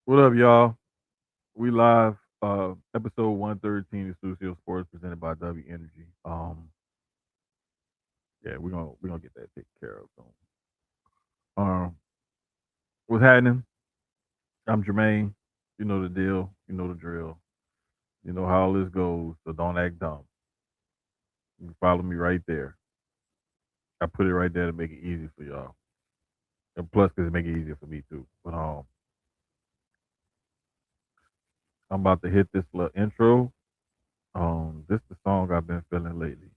What up, y'all? We live, episode 113 of Studio Sports presented by Dubby Energy. Yeah, we're gonna get that taken care of soon. What's happening? I'm Jermaine. You know the deal. You know the drill. You know how all this goes. So don't act dumb. You can follow me right there. I put it right there to make it easy for y'all, and plus, cause it make it easier for me too. But I'm about to hit this little intro. This the song I've been feeling lately.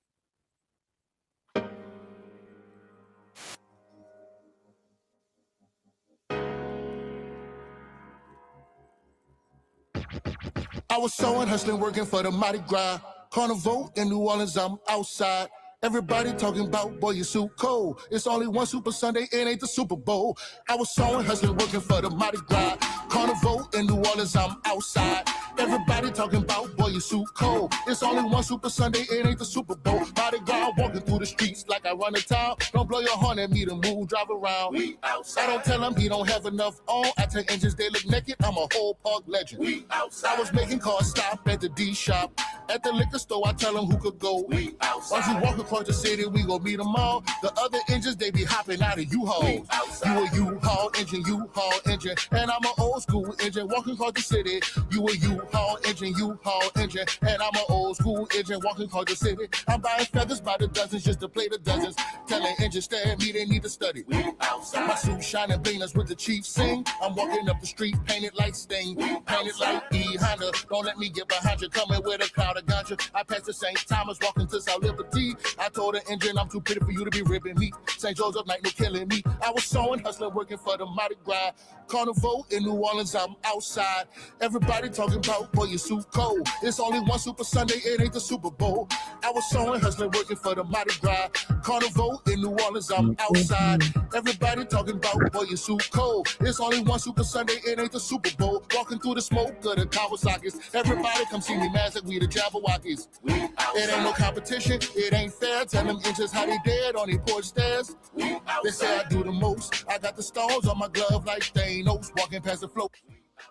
I was sewing, hustling, working for the Mardi Gras. Carnival in New Orleans, I'm outside. Everybody talking about, boy, you so cold. It's only one Super Sunday, it ain't the Super Bowl. I was sewing, hustling, working for the Mardi Gras. Carnival in New Orleans, I'm outside. Everybody talking about, boy, you so cold. It's only one Super Sunday, it ain't the Super Bowl. Mardi Gras, walking through the streets like I run a town. Don't blow your horn at me to move, drive around. We outside. I don't tell him he don't have enough on. I tell engines they look naked, I'm a whole park legend. We outside. I was making cars stop at the D shop. At the liquor store, I tell them who could go. We outside. Once we walk across the city, we gon' meet them all. The other engines, they be hopping out of U-Hauls. You a U-Haul engine, U-Haul engine. And I'm an old school engine walking across the city. You a U-Haul engine, U-Haul engine. And I'm an old school engine walking across the city. I'm buying feathers by the dozens just to play the dozens. Telling engines stare at me, they need to study. We outside. My suit shining bangers with the chief sing. I'm walking up the street, painted like Sting. Painted like E. Honda. Don't let me get behind you, coming with a crowd of ganja. I passed the St. Thomas, walking to South Liberty. I told the engine I'm too pretty for you to be ripping me. St. Joseph night, no killing me. I was sewing, hustling, working for the Mardi Gras. Carnival in New Orleans, I'm outside. Everybody talking about, boy, you so cold. It's only one Super Sunday, it ain't the Super Bowl. I was sewing, hustling, working for the Mardi Gras. Carnival in New Orleans, I'm outside. Everybody talking about, boy, you so cold. It's only one Super Sunday, it ain't the Super Bowl. Walking through the smoke of the Kawasaki's. Everybody come see me, magic, we the Jabberwockies. It ain't no competition, it ain't fair. Tell them inches how they dead on their porch stairs. They say I do the most. I got the stones on my glove like Thanos, walking past the float.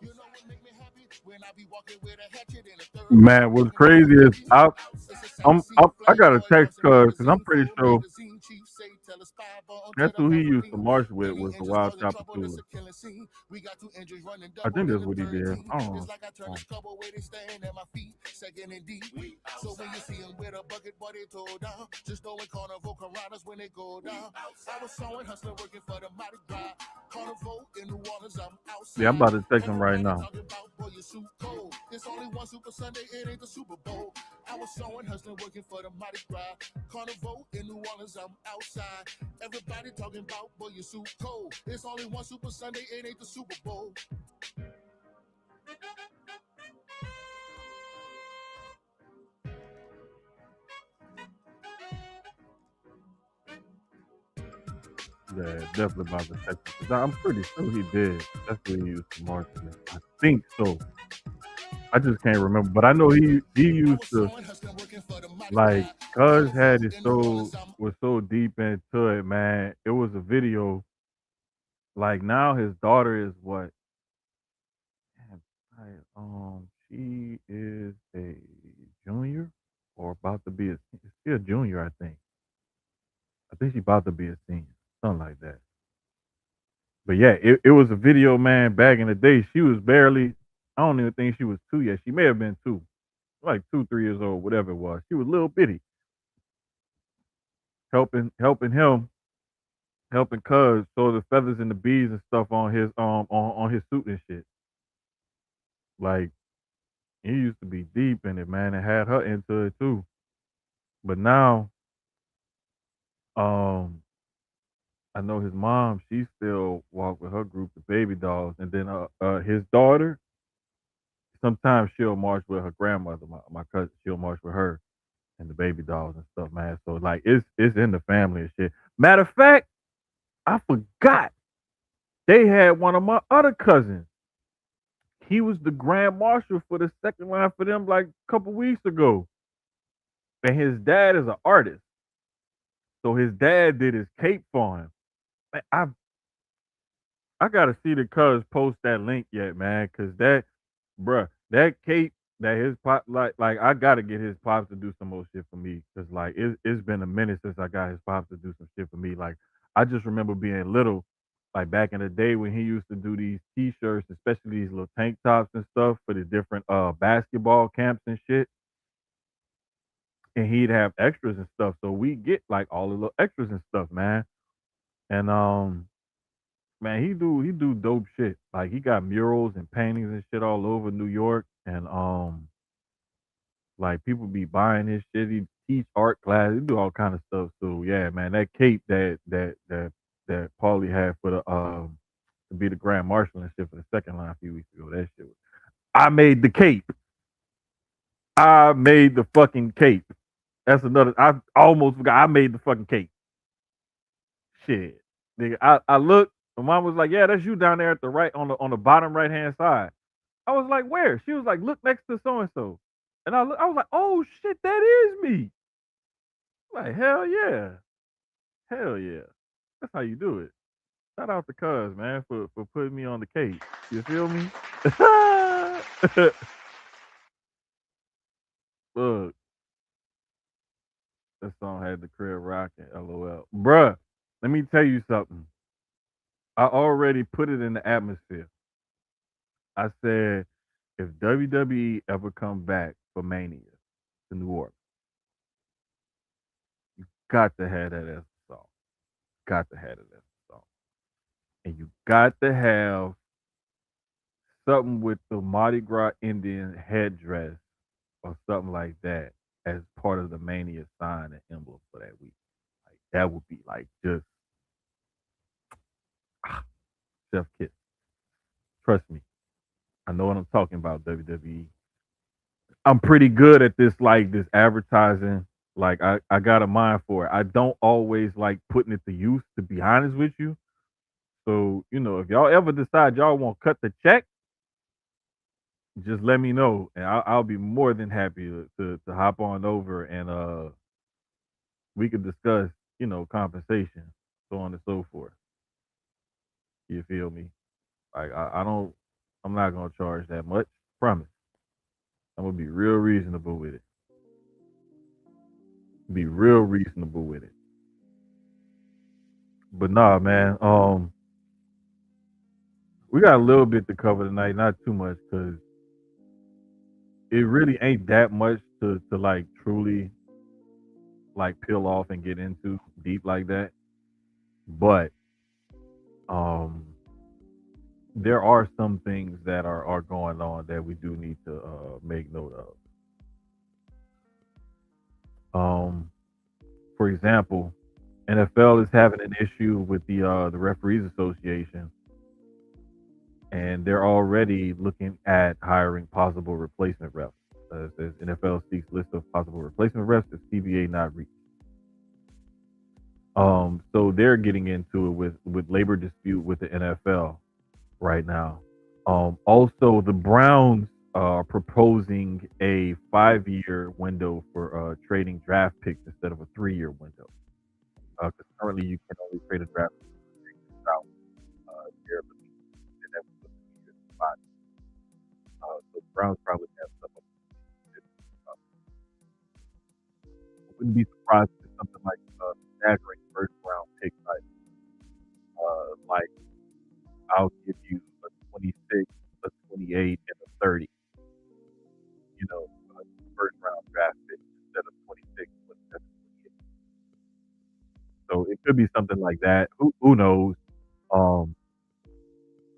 You know what make me happy? When I be walking with a hatchet in a third. Man, what's crazy is I got a text because I'm pretty sure that's who he used to march with was the Wild Chopper Tula. We got two engines running I double think in that's the what he did. 13. I don't It's know. like I turn the cover where they stand at my feet, second and deep. So when you see them with a bucket, boy, they toe down. Just throwing carnival caranas when they go down. I was sewing, hustling, working for the Mardi Gras. Carnival in New Orleans, I'm outside. Yeah, I'm about to text him right now. Talking about, boy, you so cold. It's only one Super Sunday, it ain't the Super Bowl. I was sewing, hustling, working for the Mardi Gras. Carnival in New Orleans, I'm outside. Everybody talking about, boy, you so cold. It's only one Super Sunday, it ain't the Super Bowl. Yeah, definitely about to text him. 'Cause I'm pretty sure he did. That's what he used to march with. I think so. I just can't remember, but I know he used to like. Cuz had it so was so deep into it, man. It was a video. Like now, his daughter is what? Damn, she is a junior or about to be a. She's a junior, I think. I think she's about to be a senior, something like that. But yeah, it was a video, man. Back in the day, she was barely. I don't even think she was two yet. She may have been two, like 2, 3 years old, whatever it was. She was little bitty, helping him, helping Cuz sew the feathers and the beads and stuff on his on his suit and shit. Like he used to be deep in it, man, and had her into it too. But now, um, I know his mom. She still walk with her group of baby dolls, and then his daughter. Sometimes she'll march with her grandmother. My cousin, she'll march with her and the baby dolls and stuff, man. So like, it's in the family and shit. Matter of fact, I forgot they had one of my other cousins. He was the grand marshal for the second line for them like a couple weeks ago, and his dad is an artist. So his dad did his cape for him. Man, I gotta see the cuz post that link yet, man, cause that, bruh, that cape that his pop like I gotta get his pops to do some more shit for me, cause like it's been a minute since I got his pops to do some shit for me. Like I just remember being little, like back in the day when he used to do these t-shirts, especially these little tank tops and stuff for the different basketball camps and shit, and he'd have extras and stuff. So we get like all the little extras and stuff, man. And man, he do dope shit. Like he got murals and paintings and shit all over New York, and like people be buying his shit. He teach art class. He do all kind of stuff. So yeah, man, that cape that Paulie had for the to be the grand marshal and shit for the second line a few weeks ago. That shit was. I made the cape. I made the fucking cape. That's another. I almost forgot. I made the fucking cape. Shit, nigga. I looked. My mom was like, "Yeah, that's you down there at the right on the bottom right hand side." I was like, "Where?" She was like, "Look next to so and so." And I was like, "Oh shit, that is me!" Like, hell yeah, hell yeah. That's how you do it. Shout out to Cuz, man, for putting me on the case. You feel me? Look, that song had the crib rocking. LOL, bruh. Let me tell you something. I already put it in the atmosphere. I said, if WWE ever come back for Mania to New Orleans, got to have that as a song. Got to have it as a song. And you got to have something with the Mardi Gras Indian headdress or something like that as part of the Mania sign and emblem for that week. Like that would be like just chef kiss. Trust me, I know what I'm talking about. WWE. I'm pretty good at this, like this advertising. Like I got a mind for it. I don't always like putting it to use, to be honest with you. So if y'all ever decide y'all want to cut the check, just let me know, and I'll be more than happy to hop on over and we could discuss compensation, so on and so forth. You feel me? Like I don't, I'm not gonna charge that much. Promise. I'm gonna be real reasonable with it. Be real reasonable with it. But nah, man. We got a little bit to cover tonight, not too much, because it really ain't that much to like truly like peel off and get into deep like that. But um, there are some things that are going on that we do need to make note of. For example, NFL is having an issue with the referees association, and they're already looking at hiring possible replacement refs. It says NFL seeks list of possible replacement refs if CBA not reached. So they're getting into it with labor dispute with the NFL right now. Also, the Browns are proposing a 5-year window for trading draft picks instead of a 3-year window. Because currently you can only trade a draft pick without year limit, and that was 5. So the Browns probably have some of it. I wouldn't be surprised if something like staggering first round pick like I'll give you a 26, a 28, and a 30. You know, first round draft pick instead of 26, 27, 28. So it could be something like that. Who knows? Um,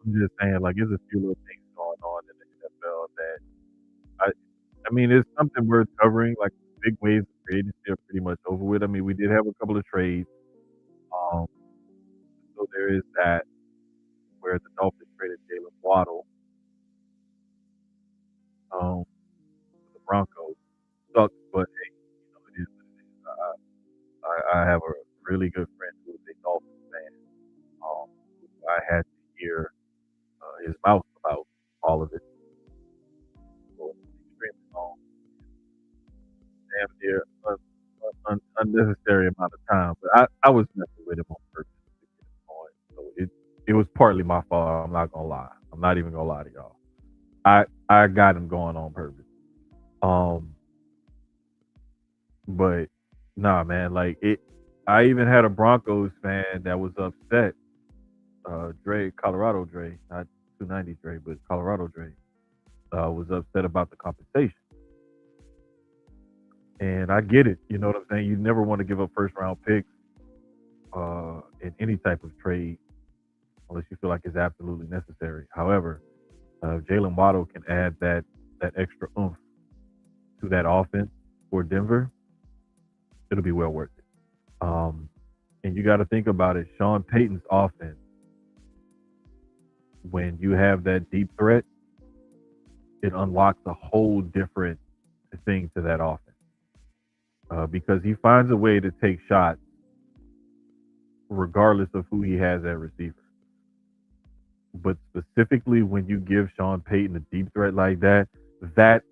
I'm just saying, like, there's a few little things going on in the NFL that I, I mean, it's something worth covering. Like, big waves of free agency are pretty much over with. I mean, we did have a couple of trades. Um, so there is that where the Dolphins traded Jalen Waddle to the Broncos. Sucks, but hey, it is what it is. I have a really good friend who is a Dolphins fan. Who I had to hear his mouth about all of it for an extremely long, damn near unnecessary amount of time. But I was messing with him on purpose to get him going. So it was partly my fault. I'm not gonna lie. I'm not even gonna lie to y'all. I got him going on purpose. Um, but nah, man, like it. I even had a Broncos fan that was upset. Dre, Colorado Dre, not 290 Dre, but Colorado Dre, was upset about the compensation. And I get it. You know what I'm saying? You never want to give up first round picks in any type of trade unless you feel like it's absolutely necessary. However, Jalen Waddle can add that extra oomph to that offense for Denver. It'll be well worth it. Um, and you got to think about it. Sean Payton's offense, when you have that deep threat, it unlocks a whole different thing to that offense because he finds a way to take shots regardless of who he has at receiver. But specifically when you give Sean Payton a deep threat like that, that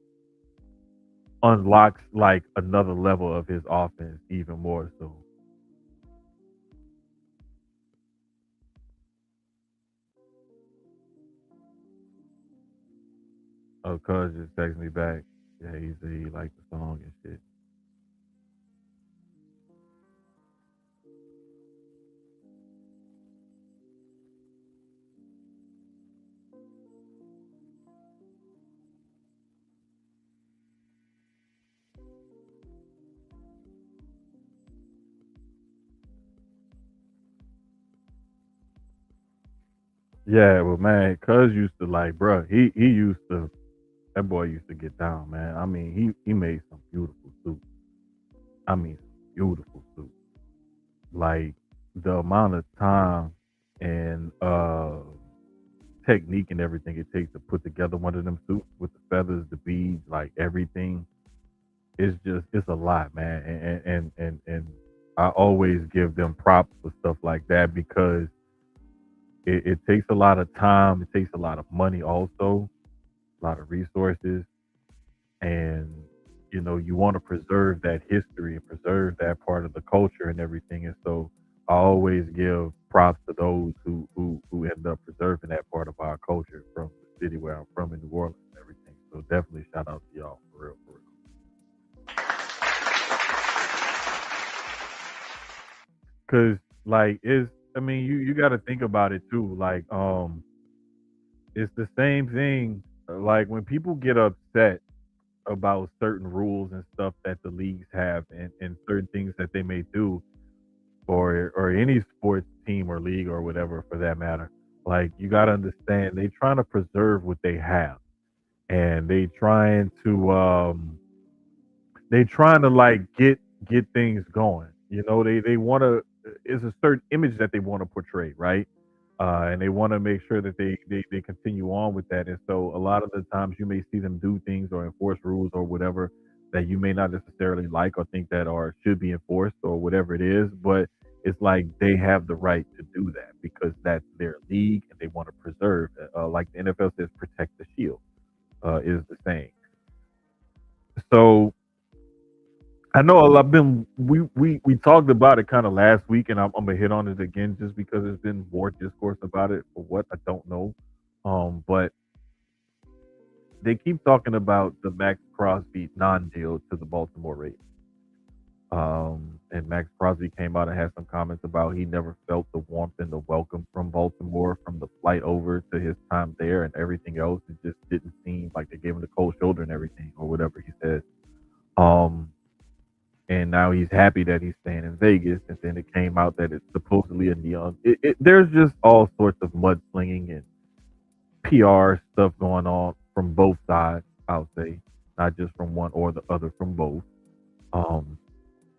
unlocks like another level of his offense even more so. Oh, cuz just text me back. Yeah, he said he liked the song and shit. Yeah, well, man, cuz used to like, bruh, he used to that boy used to get down, man. I mean, he made some beautiful suits. I mean, beautiful suits. Like the amount of time and technique and everything it takes to put together one of them suits with the feathers, the beads, like everything. It's a lot, man. And I always give them props for stuff like that because it takes a lot of time, it takes a lot of money also, a lot of resources, and you want to preserve that history and preserve that part of the culture and everything. And so I always give props to those who end up preserving that part of our culture from the city where I'm from in New Orleans and everything. So definitely shout out to y'all for real, for real. Cause like it's I mean you got to think about it too. Like it's the same thing. Like when people get upset about certain rules and stuff that the leagues have and certain things that they may do or any sports team or league or whatever for that matter. Like you got to understand they trying to preserve what they have and they trying to like get things going. They want to. It's a certain image that they want to portray, right? And they want to make sure that they continue on with that. And so a lot of the times you may see them do things or enforce rules or whatever that you may not necessarily like or think that are should be enforced or whatever it is, but it's like they have the right to do that because that's their league and they want to preserve. Like the NFL says, protect the shield is the saying. So I know I've been we talked about it kind of last week, and I'm gonna hit on it again just because there's been more discourse about it. For what I don't know, but they keep talking about the Max Crosby non-deal to the Baltimore Ravens. And Max Crosby came out and had some comments about he never felt the warmth and the welcome from Baltimore from the flight over to his time there and everything else. It just didn't seem like they gave him the cold shoulder and everything or whatever he said. Um, and now he's happy that he's staying in Vegas. And then it came out that it's supposedly a neon. There's just all sorts of mudslinging and PR stuff going on from both sides. I'll say, not just from one or the other, from both. Um,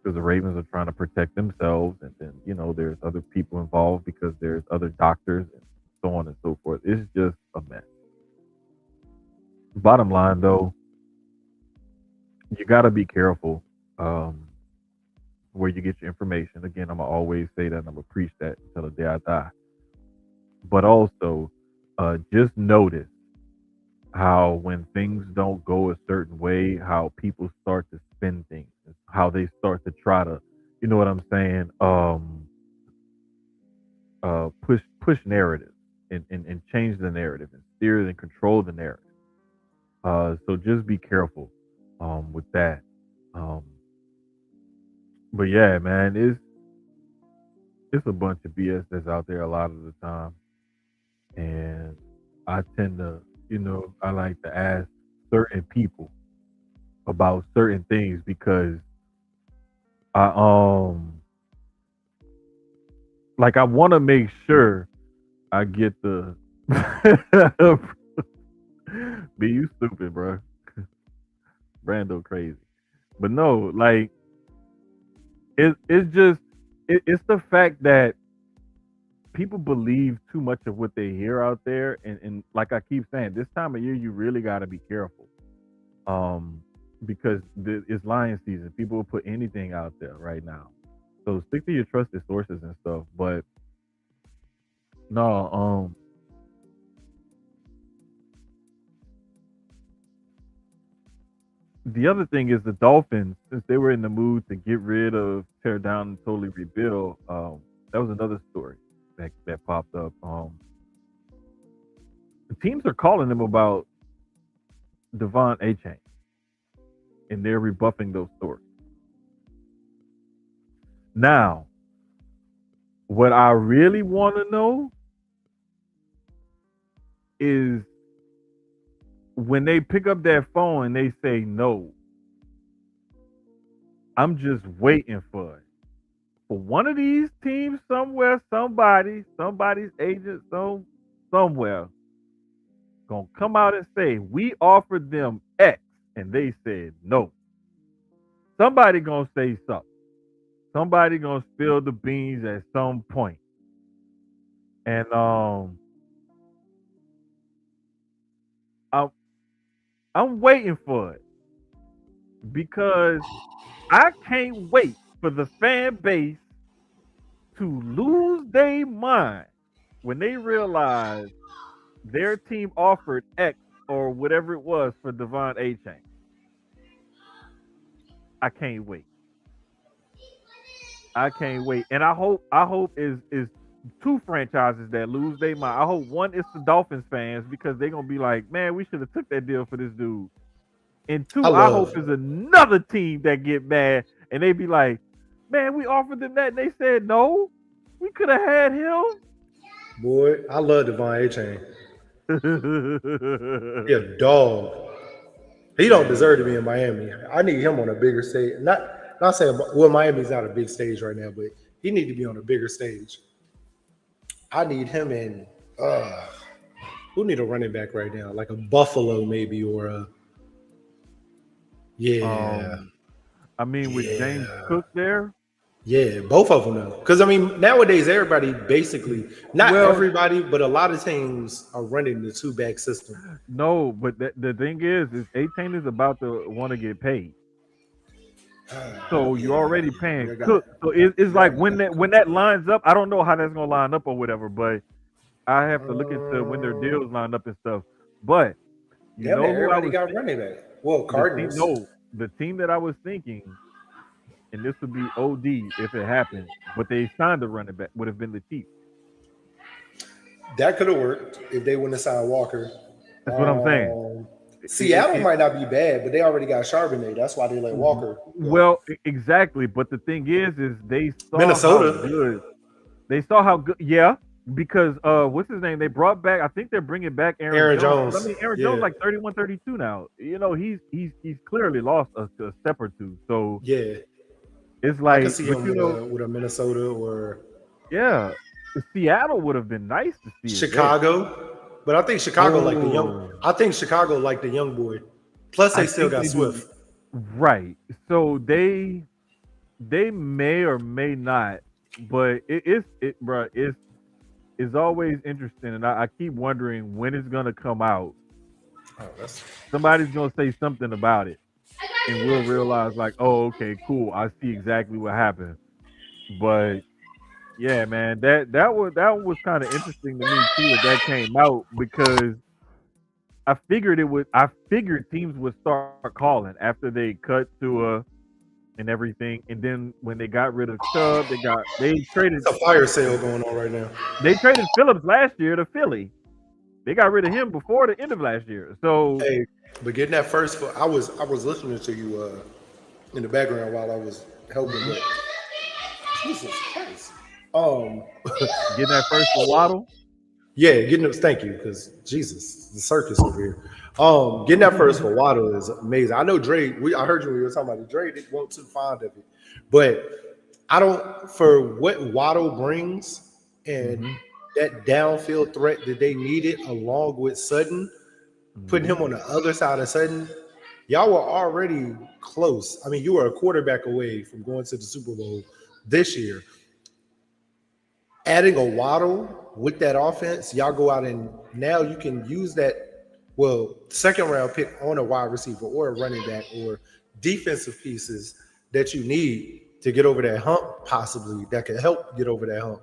because the Ravens are trying to protect themselves, and then there's other people involved because there's other doctors and so on and so forth. It's just a mess. Bottom line, though, you got to be careful. Um, where you get your information. Again, I'm gonna always say that and I'm gonna preach that until the day I die. But also, just notice how when things don't go a certain way, how people start to spin things, how they start to try to, you know what I'm saying, push push narratives and change the narrative and steer and control the narrative. So just be careful with that. Um, but yeah, man, it's a bunch of BS that's out there a lot of the time, and I tend to, I like to ask certain people about certain things because I like I want to make sure I get the be you stupid, bro. Brando crazy, but no, like it's just it's the fact that people believe too much of what they hear out there, and like I keep saying, this time of year you really got to be careful, um, because it's lion season. People will put anything out there right now, so stick to your trusted sources and stuff. But no, the other thing is the Dolphins, since they were in the mood to get rid of, tear down, and totally rebuild. That was another story that popped up. The teams are calling them about Devon Achane, and they're rebuffing those stories. Now, what I really want to know is when they pick up that phone and they say no, I'm just waiting for one of these teams somewhere, somebody's agent, somewhere gonna come out and say we offered them X and they said no. Somebody gonna say something. Somebody gonna spill the beans at some point. And I'm I'm waiting for it because I can't wait for the fan base to lose their mind when they realize their team offered X or whatever it was for Devon Achane. I can't wait. I can't wait. And I hope is two franchises that lose their mind. I hope one is the Dolphins fans because they're gonna be like, man, we should have took that deal for this dude. And I two, I hope love, is another team that get mad and they be like, man, we offered them that and they said no. We could have had him. boy, I love Devon A Chain. He a dog. He don't Man, deserve to be in Miami. I need him on a bigger stage. Not saying well, Miami's not a big stage right now, but he need to be on a bigger stage. I need him in. Who need a running back right now? Like a Buffalo maybe, or a yeah, um, I mean, with James yeah, Cook there, yeah. Both of them though, because I mean nowadays everybody basically not well, everybody, but a lot of teams are running the two back system. no, but the thing is Achane is about to want to get paid. So you're Yeah, already paying you got Cook. So it's like right. when that lines up, I don't know how that's gonna line up or whatever, but I have to look into when their Um, deals line up and stuff. But you Damn know it, who I everybody was got thinking? running back. Well, The team, Cardinals. no, the team that I was thinking, and this would be OD if it happened, but they signed the running back would have been the Chiefs. That could have worked if they wouldn't have signed Walker. That's what I'm saying. Um, It, it, Seattle it, might not be bad, but they already got Charbonnet. That's why they let Walker go. well, exactly. But the thing is they saw how Minnesota. good they saw how good. Yeah, because what's his name? They brought back. I think they're bringing back Aaron Aaron Jones. But I Jones. mean, Aaron Jones Yeah. like 31, 32 now. He's clearly lost a step or two. So Yeah. it's I could like, see but him with a Minnesota or yeah, Seattle would have been nice to see it there. Chicago. But I think Chicago like the young Oh, I think Chicago like the young boy. Plus I they still think got they do. Swift. Right. So they may or may not, but bro. It's always interesting, and I keep wondering when it's gonna come out. Oh, that's Somebody's gonna say something about it, and we'll realize like, oh, okay, cool. I see exactly what happened. But yeah, man, that was kind of interesting to me too that came out because I figured teams would start calling after they cut to a and everything. And then when they got rid of Chubb, they traded It's a fire sale going on right now. Phillips last year to Philly. They got rid of him before the end of last year. So Hey, but getting that first, I was listening to you in the background while I was helping. But Jesus Christ, getting that first for Waddle. yeah, getting those. Thank you, because Jesus, the circus over here. Getting that first for Waddle is amazing. I know Dre. I heard you when you were talking about it. Dre didn't want too fond of it, but I don't. For what Waddle brings and that downfield threat that they needed, along with Sutton, putting him on the other side of Sutton, y'all were already close. I mean, you were a quarterback away from going to the Super Bowl this year. Adding a Waddle with that offense, y'all go out and now you can use that, second round pick on a wide receiver or a running back or defensive pieces that you need to get over that hump, possibly, that can help get over that hump.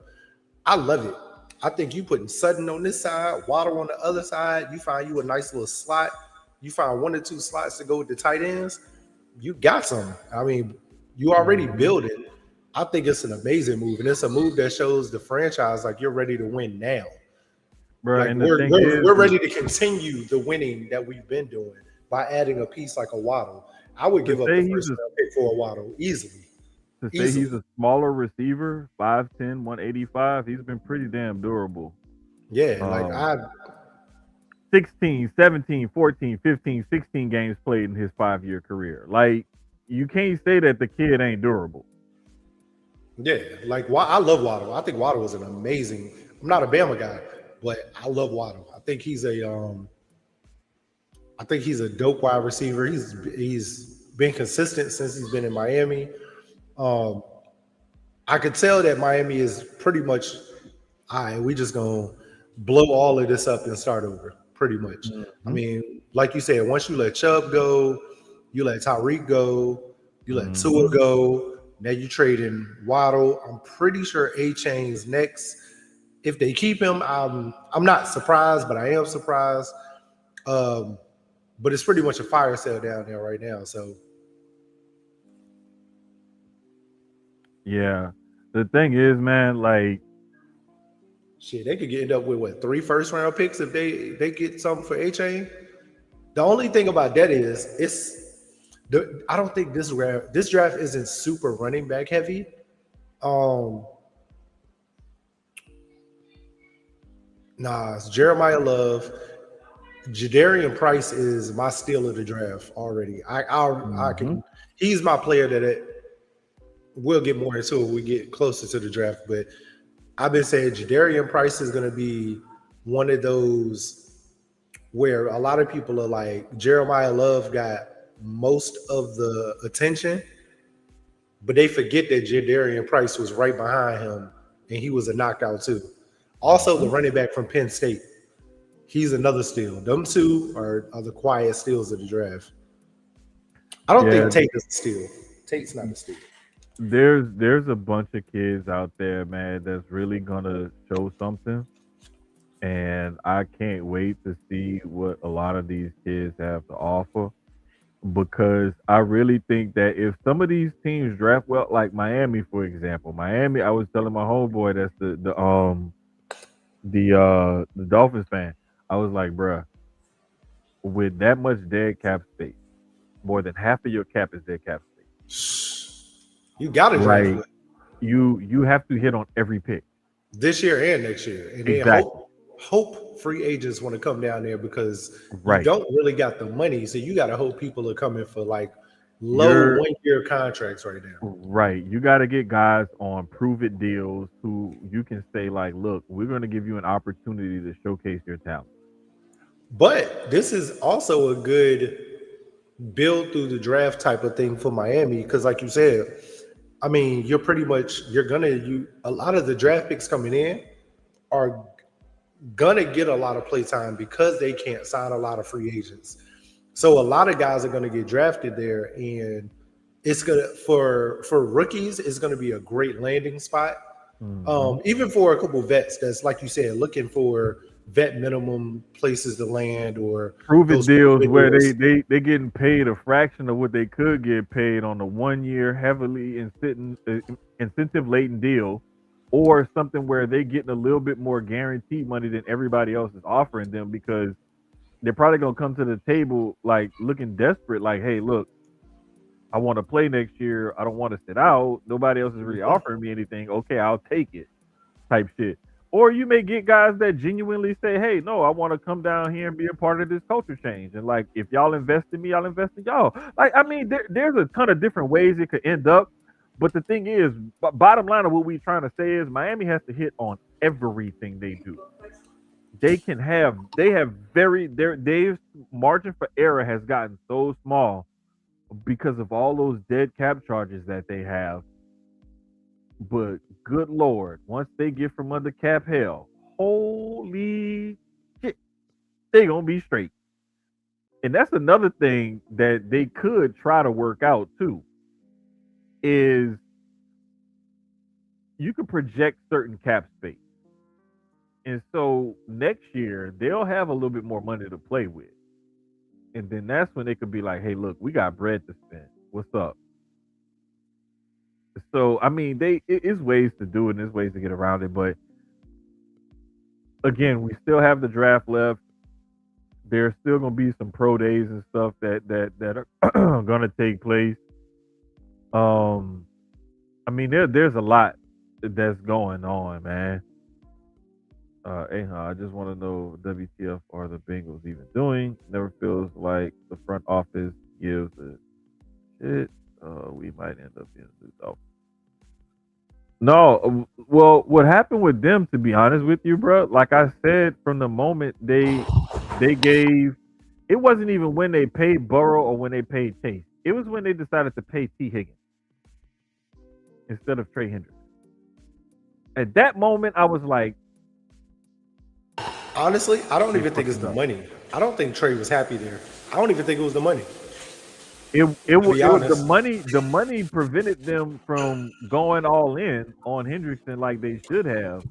I love it. I think you putting Sutton on this side, Waddle on the other side. You find you a nice little slot. You find 1 or 2 slots to go with the tight ends. You got some. I mean, you already building. I think it's an amazing move, and it's a move that shows the franchise like you're ready to win now. Bro, Like and we're ready to continue the winning that we've been doing by adding a piece like a Waddle. I would give up the first round pick for a Waddle easily. To say he's a smaller receiver, 5'10", 185, he's been pretty damn durable. Yeah, 16, 17, 14, 15, 16 games played in his 5-year career. Like, you can't say that the kid ain't durable. Yeah, like I love Waddle. I think Waddle is an amazing. I'm not a Bama guy, but I love Waddle. I think he's a dope wide receiver. He's been consistent since he's been in Miami. I could tell that Miami is pretty much, all right, we just gonna blow all of this up and start over, pretty much. I mean, like you said, once you let Chubb go, you let Tyreek go, you let Tua go. Now you trade in Waddle. I'm pretty sure A-Chain's next. If they keep him, I'm not surprised, but I am surprised. But it's pretty much a fire sale down there right now. So yeah, the thing is, man, like, shit, they could end up with 3 first-round picks if they get something for A-Chain. The only thing about that is I don't think this draft isn't super running back heavy. It's Jeremiah Love. Jadarian Price is my steal of the draft already. I can. He's my player that we'll get more into it when we get closer to the draft. But I've been saying Jadarian Price is going to be one of those where a lot of people are like, Jeremiah Love got most of the attention, but they forget that Jadarian Price was right behind him, and he was a knockout too. Also, the running back from Penn State, he's another steal. Them two are the quiet steals of the draft. I don't think Tate is a steal. Tate's not a steal. There's a bunch of kids out there, man, that's really gonna show something, and I can't wait to see what a lot of these kids have to offer. Because I really think that if some of these teams draft well, like Miami, for example, I was telling my homeboy that's the Dolphins fan, I was like, bruh, with that much dead cap space, more than half of your cap is dead cap space. You got to draft. You have to hit on every pick this year and next year, and then hope free agents want to come down there because you don't really got the money, so you got to hope people are coming for like low 1-year contracts right now. Right, you got to get guys on prove-it deals who you can say like, look, we're going to give you an opportunity to showcase your talent. But this is also a good build through the draft type of thing for Miami because, like you said, I mean, you're a lot of the draft picks coming in are gonna get a lot of play time because they can't sign a lot of free agents. So a lot of guys are gonna get drafted there, and it's gonna for rookies, it's gonna be a great landing spot. Even for a couple vets that's, like you said, looking for vet minimum places to land or Prove it those deals prove it where deals. they getting paid a fraction of what they could get paid on a 1 year heavily incentive laden deal, or something where they getting a little bit more guaranteed money than everybody else is offering them, because they're probably gonna come to the table like looking desperate, like, hey, look, I want to play next year. I don't want to sit out. Nobody else is really offering me anything. Okay, I'll take it, type shit. Or you may get guys that genuinely say, hey, no, I want to come down here and be a part of this culture change. And like, if y'all invest in me, I'll invest in y'all. Like, I mean, there's a ton of different ways it could end up. But the thing is, bottom line of what we're trying to say is Miami has to hit on everything they do. They have their margin for error has gotten so small because of all those dead cap charges that they have. But good lord, once they get from under cap hell, holy shit, they gonna be straight. And that's another thing that they could try to work out too, is you can project certain cap space. And so next year they'll have a little bit more money to play with. And then that's when they could be like, hey, look, we got bread to spend. What's up? So I mean, it is ways to do it, and there's ways to get around it. But again, we still have the draft left. There's still gonna be some pro days and stuff that are gonna take place. I mean, there's a lot that's going on, man. I just want to know, WTF are the Bengals even doing? Never feels like the front office gives a shit. We might end up being sued out. No, well, what happened with them, to be honest with you, bro? Like I said, from the moment they gave, it wasn't even when they paid Burrow or when they paid Chase. It was when they decided to pay T. Higgins instead of Trey Hendricks. At that moment, I was like, honestly, I don't even think it's the money. I don't think Trey was happy there. I don't even think it was the money. It was the money. The money prevented them from going all in on Hendrickson like they should have.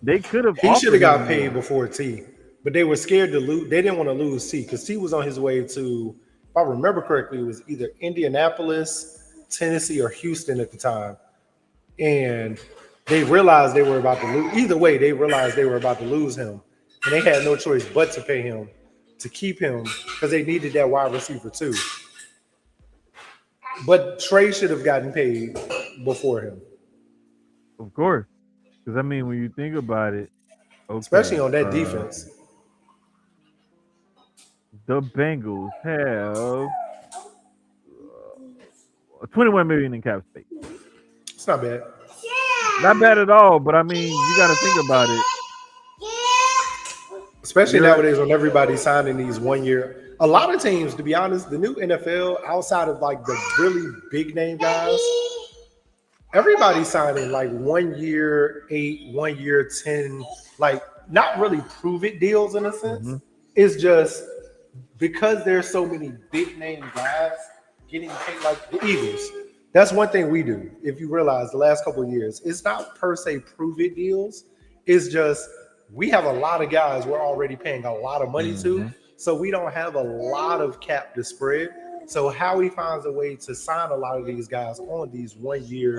They could have. He should have got paid before T, but they were scared to lose. They didn't want to lose T because T was on his way to, if I remember correctly, it was either Indianapolis, Tennessee, or Houston at the time, and they realized they were about to lose. Either way, they realized they were about to lose him, and they had no choice but to pay him to keep him because they needed that wide receiver too. But Trey should have gotten paid before him. Of course. Because, I mean, when you think about it, okay, especially on that defense, the Bengals have $21 million in cap space. It's not bad. Not bad at all, but I mean, you got to think about it. Especially nowadays when everybody's signing these 1 year. A lot of teams, to be honest, the new NFL, outside of like the really big name guys, everybody's signing like 1 year 8, 1 year 10, like not really prove it deals in a sense. Mm-hmm. It's just because there's so many big name guys getting paid, like the Eagles. That's one thing we do. If you realize the last couple of years, it's not per se prove it deals. It's just we have a lot of guys we're already paying a lot of money to. So we don't have a lot of cap to spread. So Howie finds a way to sign a lot of these guys on these 1 year,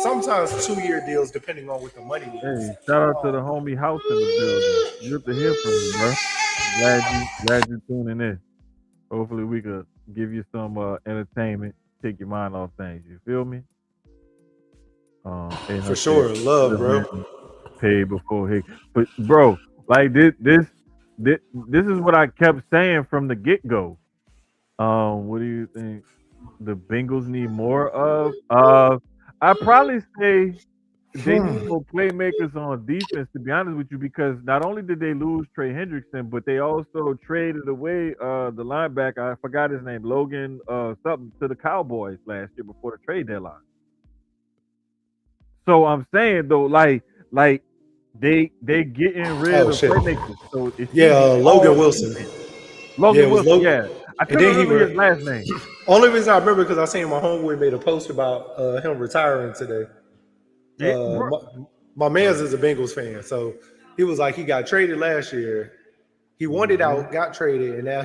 sometimes 2 year deals, depending on what the money is. Hey, shout out to the homie House in the building. Good to hear from you, bro. Glad you're tuning in. Hopefully we could give you some entertainment, take your mind off things. You feel me? For sure, love, bro. Paid before he, but bro, like this is what I kept saying from the get go. What do you think the Bengals need more of? I probably say they need more playmakers on defense, to be honest with you, because not only did they lose Trey Hendrickson, but they also traded away the linebacker. I forgot his name, Logan something, to the Cowboys last year before the trade deadline. So I'm saying though, like they getting rid of playmakers. So Logan Wilson. Logan Wilson, yeah. I couldn't remember his last name. Only reason I remember because I seen my homeboy made a post about him retiring today. My man's is a Bengals fan, so he was like he got traded last year. He wanted out, got traded, and now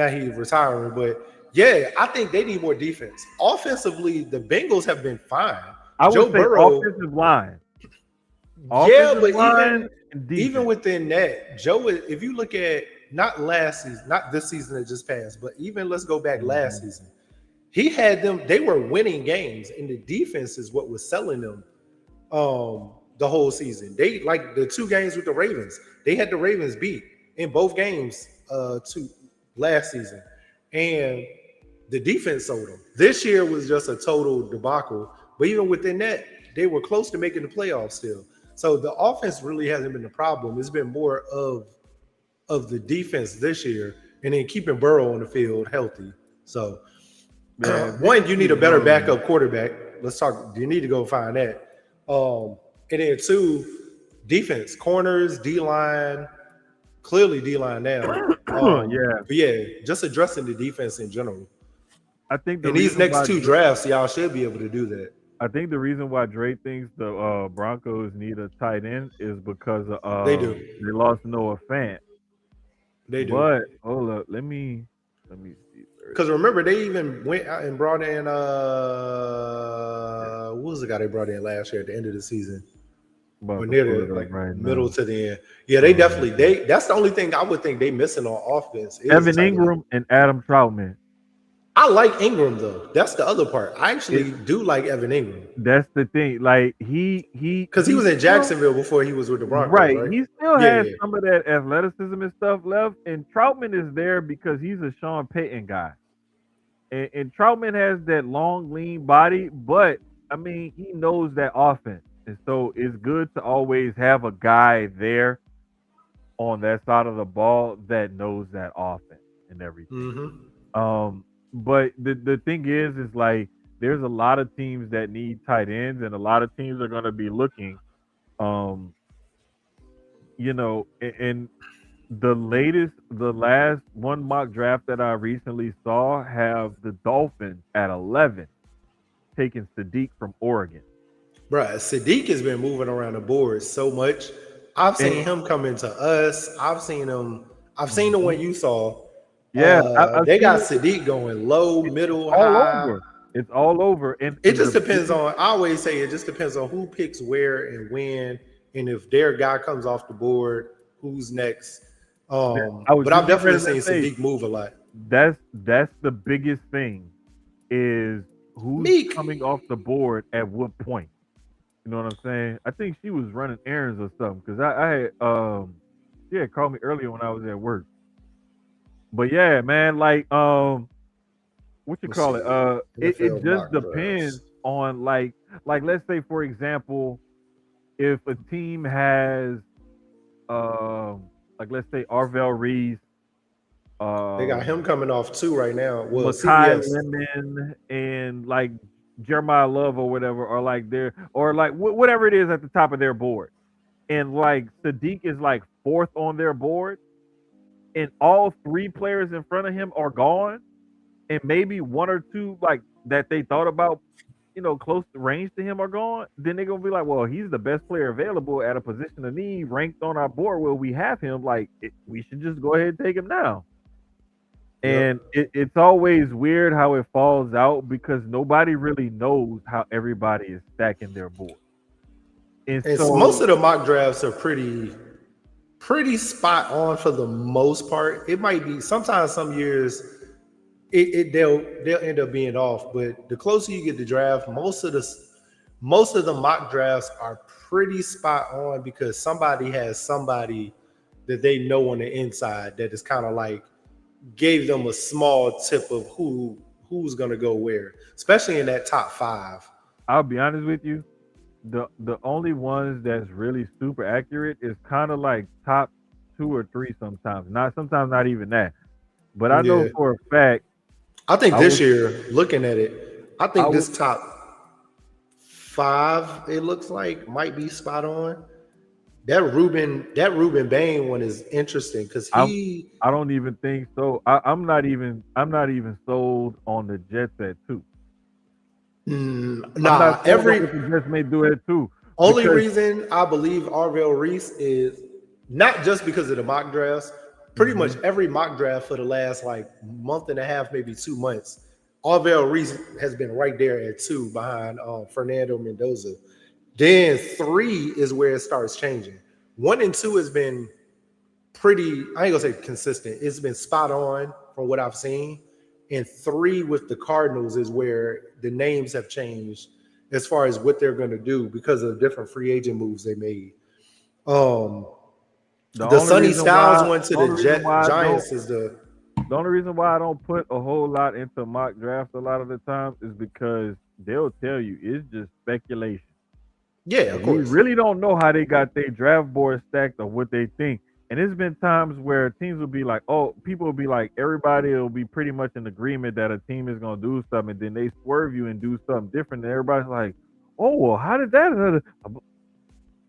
he retiring. But yeah, I think they need more defense. Offensively, the Bengals have been fine. I Joe would say Burrow, offensive line. yeah, Offensive but line and defense. even within that, Joe, if you look at not last season, not this season that just passed, but even let's go back last season, he had them. They were winning games, and the defense is what was selling them. The whole season. They like the 2 games with the Ravens. They had the Ravens beat in both games to last season. And the defense sold them. This year was just a total debacle. But even within that, they were close to making the playoffs still. So the offense really hasn't been the problem. It's been more of the defense this year and then keeping Burrow on the field healthy. So one, you need a better backup quarterback. Let's talk. You need to go find that. And then 2, defense, corners, D-line, clearly D-line now. Just addressing the defense in general. I think in these next 2 drafts, y'all should be able to do that. I think the reason why Dre thinks the Broncos need a tight end is because they do. They lost Noah Fant. They do. But hold up, let me see. Because remember, they even went out and brought in what was the guy they brought in last year at the end of the season? Or near the middle to the end. Yeah, they definitely that's the only thing I would think they missing on offense. Evan Ingram and Adam Troutman. I like Ingram though. That's the other part. I actually do like Evan Ingram. That's the thing. Like he because he was in Jacksonville before he was with the Broncos. Right. He still has some of that athleticism and stuff left. And Troutman is there because he's a Sean Payton guy. And Troutman has that long, lean body, but I mean, he knows that offense. And so it's good to always have a guy there on that side of the ball that knows that offense and everything. But the thing is like there's a lot of teams that need tight ends, and a lot of teams are going to be looking, and the last one mock draft that I recently saw have the Dolphins at 11 taking Sadiq from Oregon. Bruh, Sadiq has been moving around the board so much. I've seen him come into us. I've seen the one you saw. Yeah, they got Sadiq going low, middle, high. Over. It's all over. And it just depends on, I always say it just depends on who picks where and when, and if their guy comes off the board, who's next. But I've definitely seen Sadiq move a lot. That's the biggest thing is who's coming off the board at what point. You know what I'm saying? I think she was running errands or something because I she had called me earlier when I was at work. But yeah, man, like what you call it? It just depends on like let's say for example, if a team has like let's say Arvell Reese, they got him coming off too right now. Well, Makai Lemon and like Jeremiah Love or whatever, or like whatever it is at the top of their board, and like Sadiq is like 4th on their board, and all 3 players in front of him are gone, and maybe 1 or 2 like that they thought about, close to range to him are gone, then they're gonna be like, well, he's the best player available at a position of need, ranked on our board where we have him. Like we should just go ahead and take him now. And it's always weird how it falls out because nobody really knows how everybody is stacking their board. And so most of the mock drafts are pretty spot on for the most part. It might be sometimes some years they'll end up being off, but the closer you get to draft, most of the mock drafts are pretty spot on because somebody has somebody that they know on the inside that is kind of like gave them a small tip of who's gonna go where, especially in that top 5. I'll be honest with you, the only ones that's really super accurate is kind of like top 2 or 3 sometimes. Sometimes not even that. But I know for a fact. I think this year, looking at it, I think this top 5, it looks like might be spot on. That Ruben Bain one is interesting because I don't even think so. I'm not even sold on the Jets at 2. Every the Jets may do it too. Only because reason I believe Arvell Reese is not just because of the mock drafts. Pretty much every mock draft for the last like month and a half, maybe 2 months, Arvell Reese has been right there at 2 behind Fernando Mendoza. Then 3 is where it starts changing. 1 and 2 has been pretty, I ain't gonna say consistent. It's been spot on from what I've seen. And 3 with the Cardinals is where the names have changed as far as what they're gonna do because of the different free agent moves they made. The Sonny Styles went to the Giants is the only reason why I don't put a whole lot into mock drafts a lot of the time is because they'll tell you it's just speculation. yeah, of We course. really don't know how they got their draft board stacked or what they think. And there's been times where teams will be like, oh, people will be like, everybody will be pretty much in agreement that a team is going to do something. And then they swerve you and do something different. And everybody's like, oh, well, how did that?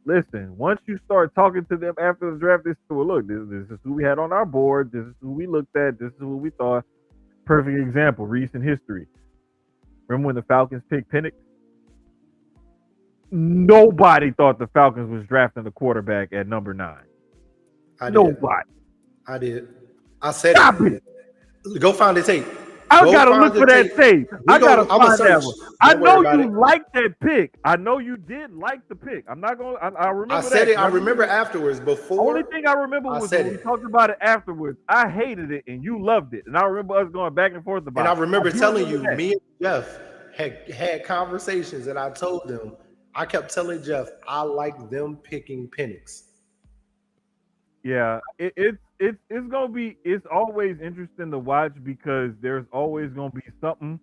Listen, once you start talking to them after the draft, this well, look, this is who we had on our board. This is who we looked at. This is who we thought. Perfect example, recent history. Remember when the Falcons picked Penix? Nobody thought the Falcons was drafting the quarterback at number 9. Nobody. I did. I said Stop it. Go find the tape. I gotta look for that tape. I gotta find that one. I know you liked that pick. I know you did like the pick. I'm not gonna. I remember. I said it. I remember afterwards. Before. Only thing I remember was when we talked about it afterwards. I hated it and you loved it, and I remember us going back and forth about it. And I remember telling you, me and Jeff had conversations, and I told them, I kept telling Jeff, I like them picking Penix. Yeah, it's gonna be. It's always interesting to watch because there's always gonna be something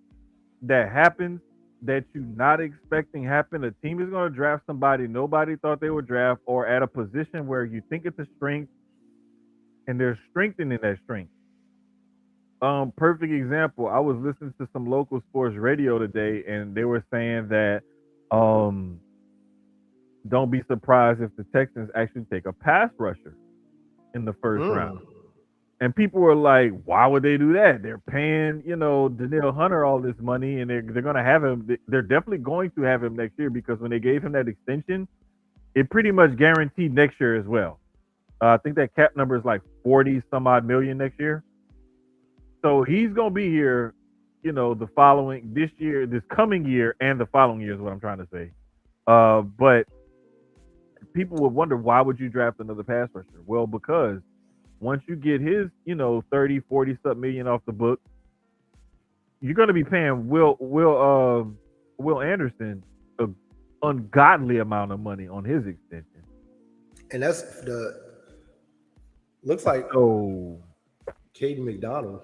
that happens that you're not expecting happen. A team is gonna draft somebody nobody thought they would draft, or at a position where you think it's a strength, and they're strengthening that strength. Perfect example. I was listening to some local sports radio today, and they were saying that don't be surprised if the Texans actually take a pass rusher in the first round. And people were like, why would they do that? They're paying, Danielle Hunter all this money, and they're going to have him. They're definitely going to have him next year because when they gave him that extension, it pretty much guaranteed next year as well. I think that cap number is like 40 some odd million next year. So he's going to be here, this coming year and the following year is what I'm trying to say. But people would wonder, why would you draft another pass rusher? Well, because once you get his, 30, 40 something million off the book, you're going to be paying Will Anderson an ungodly amount of money on his extension. And that's looks like Caden McDonald.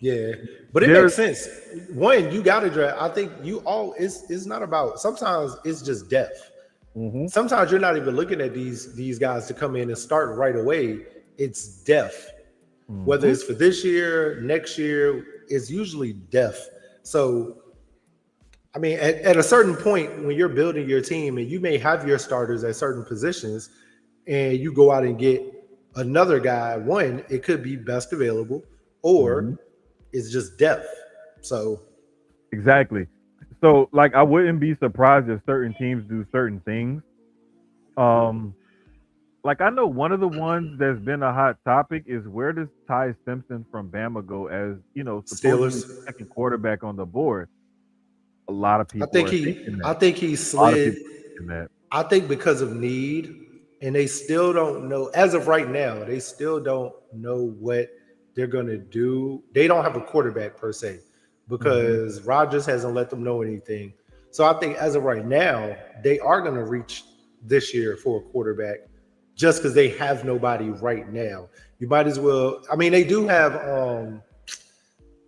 Yeah, but it makes sense. One, you got to draft. I think it's not about, sometimes it's just depth. Sometimes you're not even looking at these guys to come in and start right away. It's depth. Whether it's for this year, next year, it's usually depth. So, I mean, at a certain point when you're building your team and you may have your starters at certain positions and you go out and get another guy, one, it could be best available or it's just depth. So, exactly. So, like, I wouldn't be surprised if certain teams do certain things. Like, I know one of the ones that's been a hot topic is, where does Ty Simpson from Bama go as, supposedly second quarterback on the board? A lot of people I think he slid. I think because of need, and they still don't know, as of right now, they still don't know what they're going to do. They don't have a quarterback per se, because Rodgers hasn't let them know anything. So I think as of right now, they are going to reach this year for a quarterback just because they have nobody right now. You might as well. I mean, they do have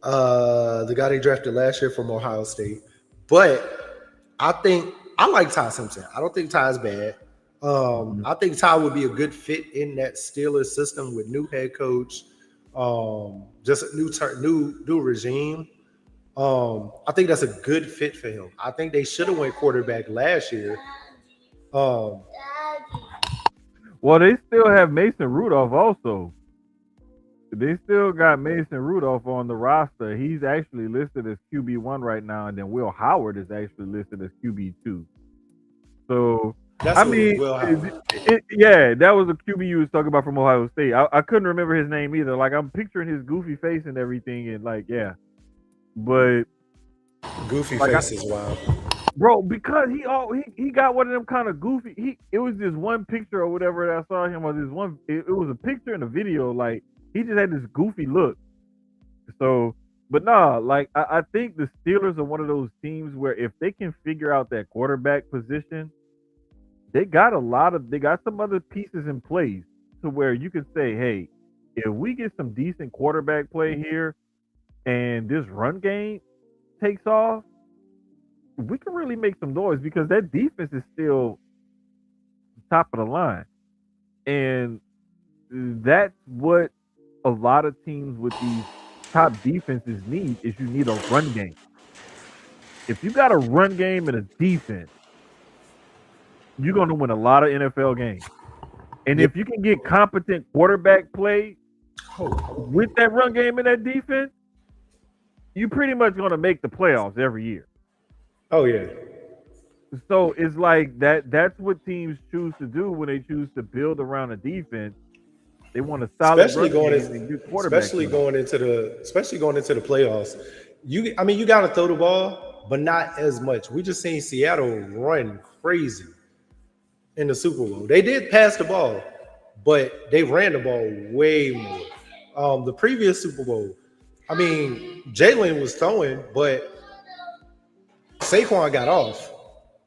the guy they drafted last year from Ohio State. But I think I like Ty Simpson. I don't think Ty's bad. I think Ty would be a good fit in that Steelers system with new head coach, just a new regime. I think that's a good fit for him. I think they should have went quarterback last year. Well, they still have Mason Rudolph also. They still got Mason Rudolph on the roster. He's actually listed as QB1 right now, and then Will Howard is actually listed as QB2. So That's I what his mean, wheelhouse. yeah, that was a QB you was talking about from Ohio State. I couldn't remember his name either. Like I'm picturing his goofy face and everything, and like yeah, but Goofy like I, face is wild. bro, because he got one of them kind of goofy. It was this one picture or whatever that I saw him on this one. It was a picture in a video. Like he just had this goofy look. So, but nah, like I think the Steelers are one of those teams where if they can figure out that quarterback position, they got some other pieces in place to where you can say, hey, if we get some decent quarterback play here and this run game takes off, we can really make some noise because that defense is still top of the line. And that's what a lot of teams with these top defenses need is you need a run game. If you got a run game and a defense, you're going to win a lot of NFL games. And Yep. if you can get competent quarterback play Oh, with that run game and that defense, you're pretty much going to make the playoffs every year. oh yeah. So it's like that's what teams choose to do when they choose to build around a defense. They want a solid Especially run going game and good quarterback especially play. going into the playoffs. I mean, you got to throw the ball, but not as much. We just seen Seattle run crazy in the Super Bowl. They did pass the ball, but they ran the ball way more. The previous Super Bowl, I mean, Jalen was throwing, but Saquon got off.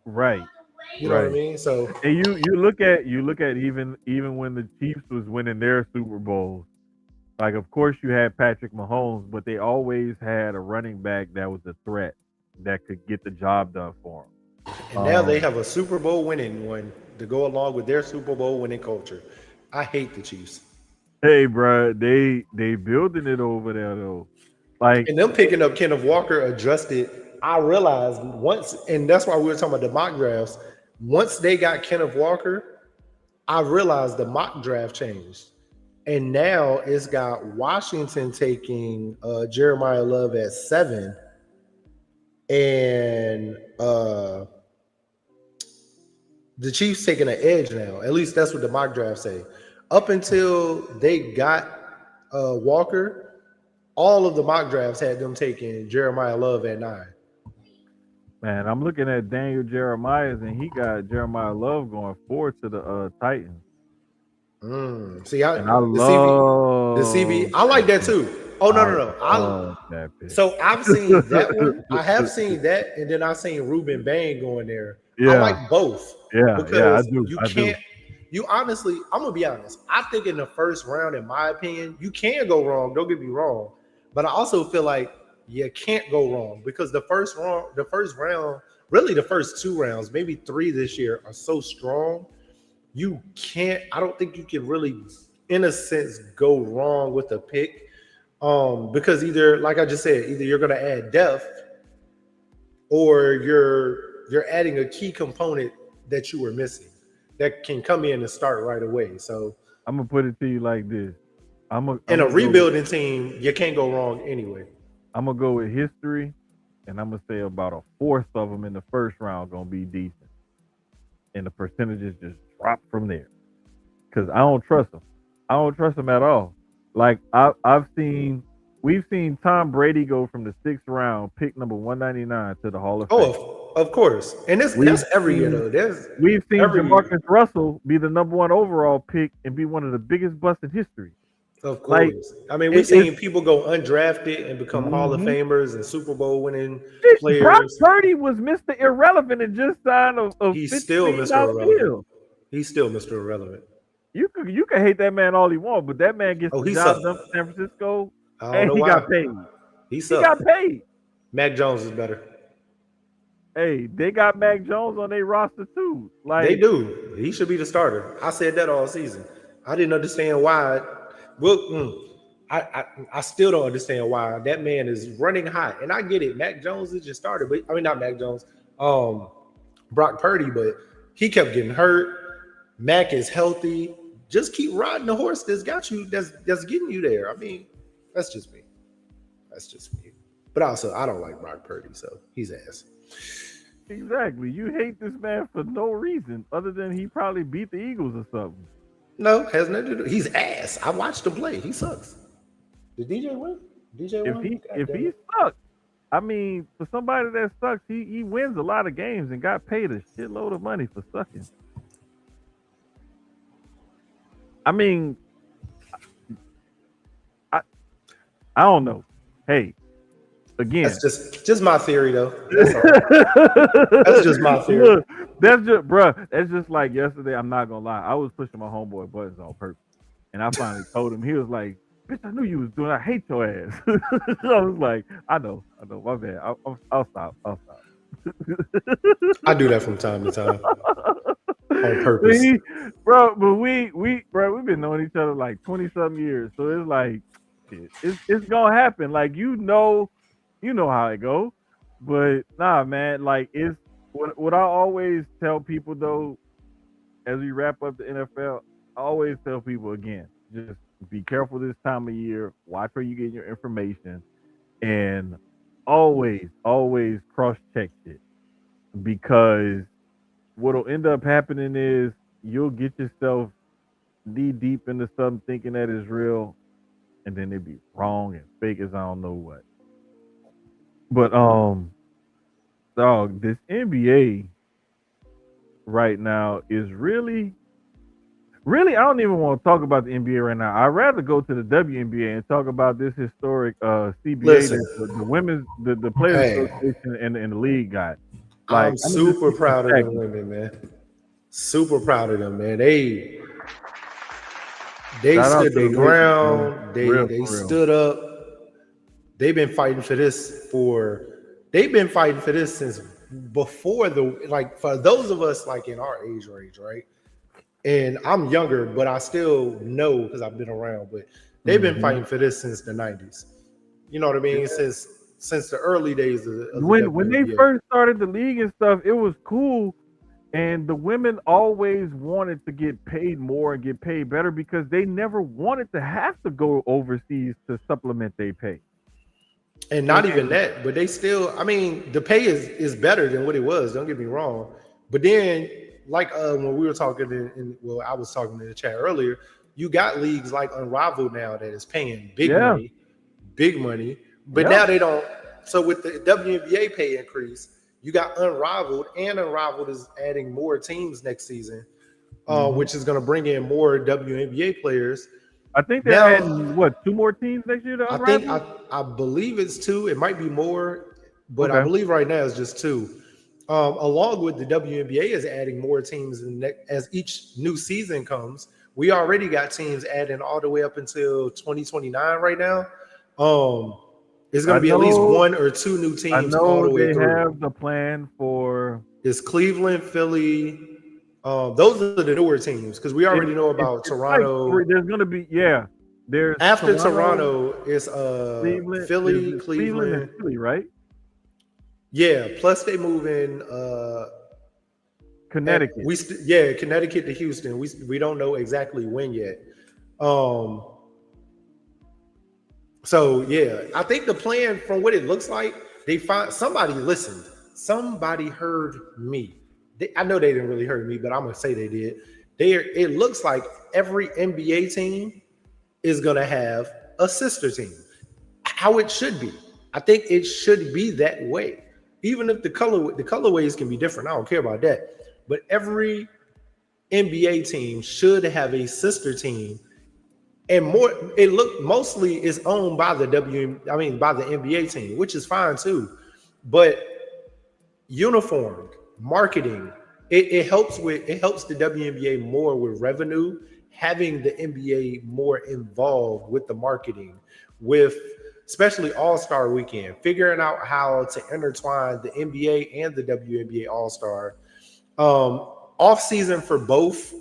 Right. You know what I Right. mean? So And you look at even when the Chiefs was winning their Super Bowls, like of course you had Patrick Mahomes, but they always had a running back that was a threat that could get the job done for them. and now they have a Super Bowl winning one to go along with their Super Bowl winning culture. I hate the Chiefs. Hey, bro, they building it over there though. Like, And them picking up Kenneth Walker adjusted. I realized once, and that's why we were talking about the mock drafts. Once they got Kenneth Walker, I realized the mock draft changed. And now it's got Washington taking Jeremiah Love at 7 and the Chiefs taking an edge now. At least that's what the mock draft say. Up until they got Walker, all of the mock drafts had them taking Jeremiah Love at 9. man, I'm looking at Daniel Jeremiah's and he got Jeremiah Love going forward to the Titans. See, And I the CB, I like that too. Oh no, I no, no. love that pick. So I've seen that one. I have seen that, and then I've seen Ruben Bain going there. I Yeah. like both. Yeah, because I do. you I do. can't. You honestly, I'm gonna be honest. I think in the first round, in my opinion, you can go wrong. Don't get me wrong, but I also feel like you can't go wrong because the first round, really the first 2 rounds, maybe 3 this year, are so strong. You can't. I don't think you can really, in a sense, go wrong with a pick. Because either, like I just said, either you're going to add depth or you're adding a key component that you were missing that can come in and start right away. So I'm gonna put it to you like this. in a rebuilding team, you can't go wrong anyway. I'm gonna go with history, and I'm gonna say about a fourth of them in the first round gonna be decent, and the percentages just drop from there. Because I don't trust them. I don't trust them at all. Like we've seen Tom Brady go from the 6th round, pick number 199 to the Hall of Fame. Oh, of course. And that's every year though. We've seen every Jamarcus year. Russell be the number 1 overall pick and be one of the biggest busts in history. Of course. Like, I mean, we've seen people go undrafted and become Hall of Famers and Super Bowl winning players. Brock Purdy was Mr. Irrelevant and just signed a He's still Mr. Irrelevant. He's still Mr. Irrelevant. You can hate that man all he wants, but that man gets the job done for San Francisco, and he got paid. He got paid. Mac Jones is better. Hey, they got Mac Jones on their roster too. Like they do. He should be the starter. I said that all season. I didn't understand why. Well, I still don't understand why that man is running hot. And I get it. Mac Jones is your starter, but I mean not Mac Jones. Brock Purdy, but he kept getting hurt. Mac is healthy. Just keep riding the horse that's got you, that's getting you there. I mean, that's just me. That's just me. But also, I don't like Brock Purdy, so he's ass. Exactly. You hate this man for no reason other than he probably beat the Eagles or something. No, has nothing to do. He's ass. I watched him play. He sucks. Did DJ win? DJ If won? he God if damn he it. sucks, I mean, for somebody that sucks, he wins a lot of games and got paid a shitload of money for sucking. I mean, I I don't know. Hey, again, That's just my theory though. That's all. That's just my theory. Look, that's just, bruh. That's just like yesterday. I'm not gonna lie. I was pushing my homeboy buttons on purpose, and I finally told him. He was like, "Bitch, I knew you was doing. I hate your ass." I was like, I know. My bad. I'll stop. I do that from time to time on purpose. Bro, but bro, we've been knowing each other like 20 something years, so it's like, shit, it's gonna happen. Like you know how it go. But nah, man, like it's what I always tell people though, as we wrap up the NFL, I always tell people again, just be careful this time of year, watch where you get your information, and always cross check it. Because what'll end up happening is you'll get yourself knee deep into something thinking that is real, and then it be wrong and fake as I don't know what. But dog, this NBA right now is really I don't even want to talk about the NBA right now. I'd rather go to the WNBA and talk about this historic CBA Listen, that the women's the Players hey, Association and the league got. I'm Like, I mean, super proud of exactly. them women, man. Super proud of them, man. They Shout out stood to the their ladies, man. ground. Real They for real. stood up. They've been fighting for this they've been fighting for this since before for those of us like in our age range, right? And I'm younger, but I still know because I've been around, but they've been Mhm. fighting for this since the 90s. You know what I mean? Since the early days of the When they WNBA. first started the league and stuff, it was cool. And the women always wanted to get paid more and get paid better because they never wanted to have to go overseas to supplement their pay. And not even that, but they still, I mean, the pay is better than what it was, don't get me wrong. But then, like when we were talking well, I was talking in the chat earlier, you got leagues like Unrivaled now that is paying big money, but now they don't. So with the WNBA pay increase, you got Unrivaled, and Unrivaled is adding more teams next season, which is going to bring in more WNBA players. I think they're adding what, 2 more teams next year to Unrivaled? I believe it's 2. It might be more, but I Okay. believe right now it's just 2. Along with the WNBA is adding more teams as each new season comes. We already got teams adding all the way up until 2029 right now. It's going to be at least 1 or 2 new I teams all the know way they through. have the plan for It's Cleveland, Philly. Those are the newer teams because we already know about Toronto. Like there's going to be there's After Toronto, it's Cleveland, Philly, Cleveland, Cleveland. and Philly, right? Yeah, plus they move in Connecticut. Connecticut to Houston. We don't know exactly when yet. So yeah, I think the plan from what it looks like, they find somebody listened. Somebody heard me. I know they didn't really hear me, but I'm gonna say they did. It looks like every NBA team is gonna have a sister team. How it should be. I think it should be that way. Even if the colorways can be different, I don't care about that. But every NBA team should have a sister team, and mostly is owned by the by the NBA team, which is fine too. But uniformed marketing, it helps the WNBA more with revenue, having the NBA more involved with the marketing, with especially All-Star Weekend, figuring out how to intertwine the NBA and the WNBA All-Star. Off season for both,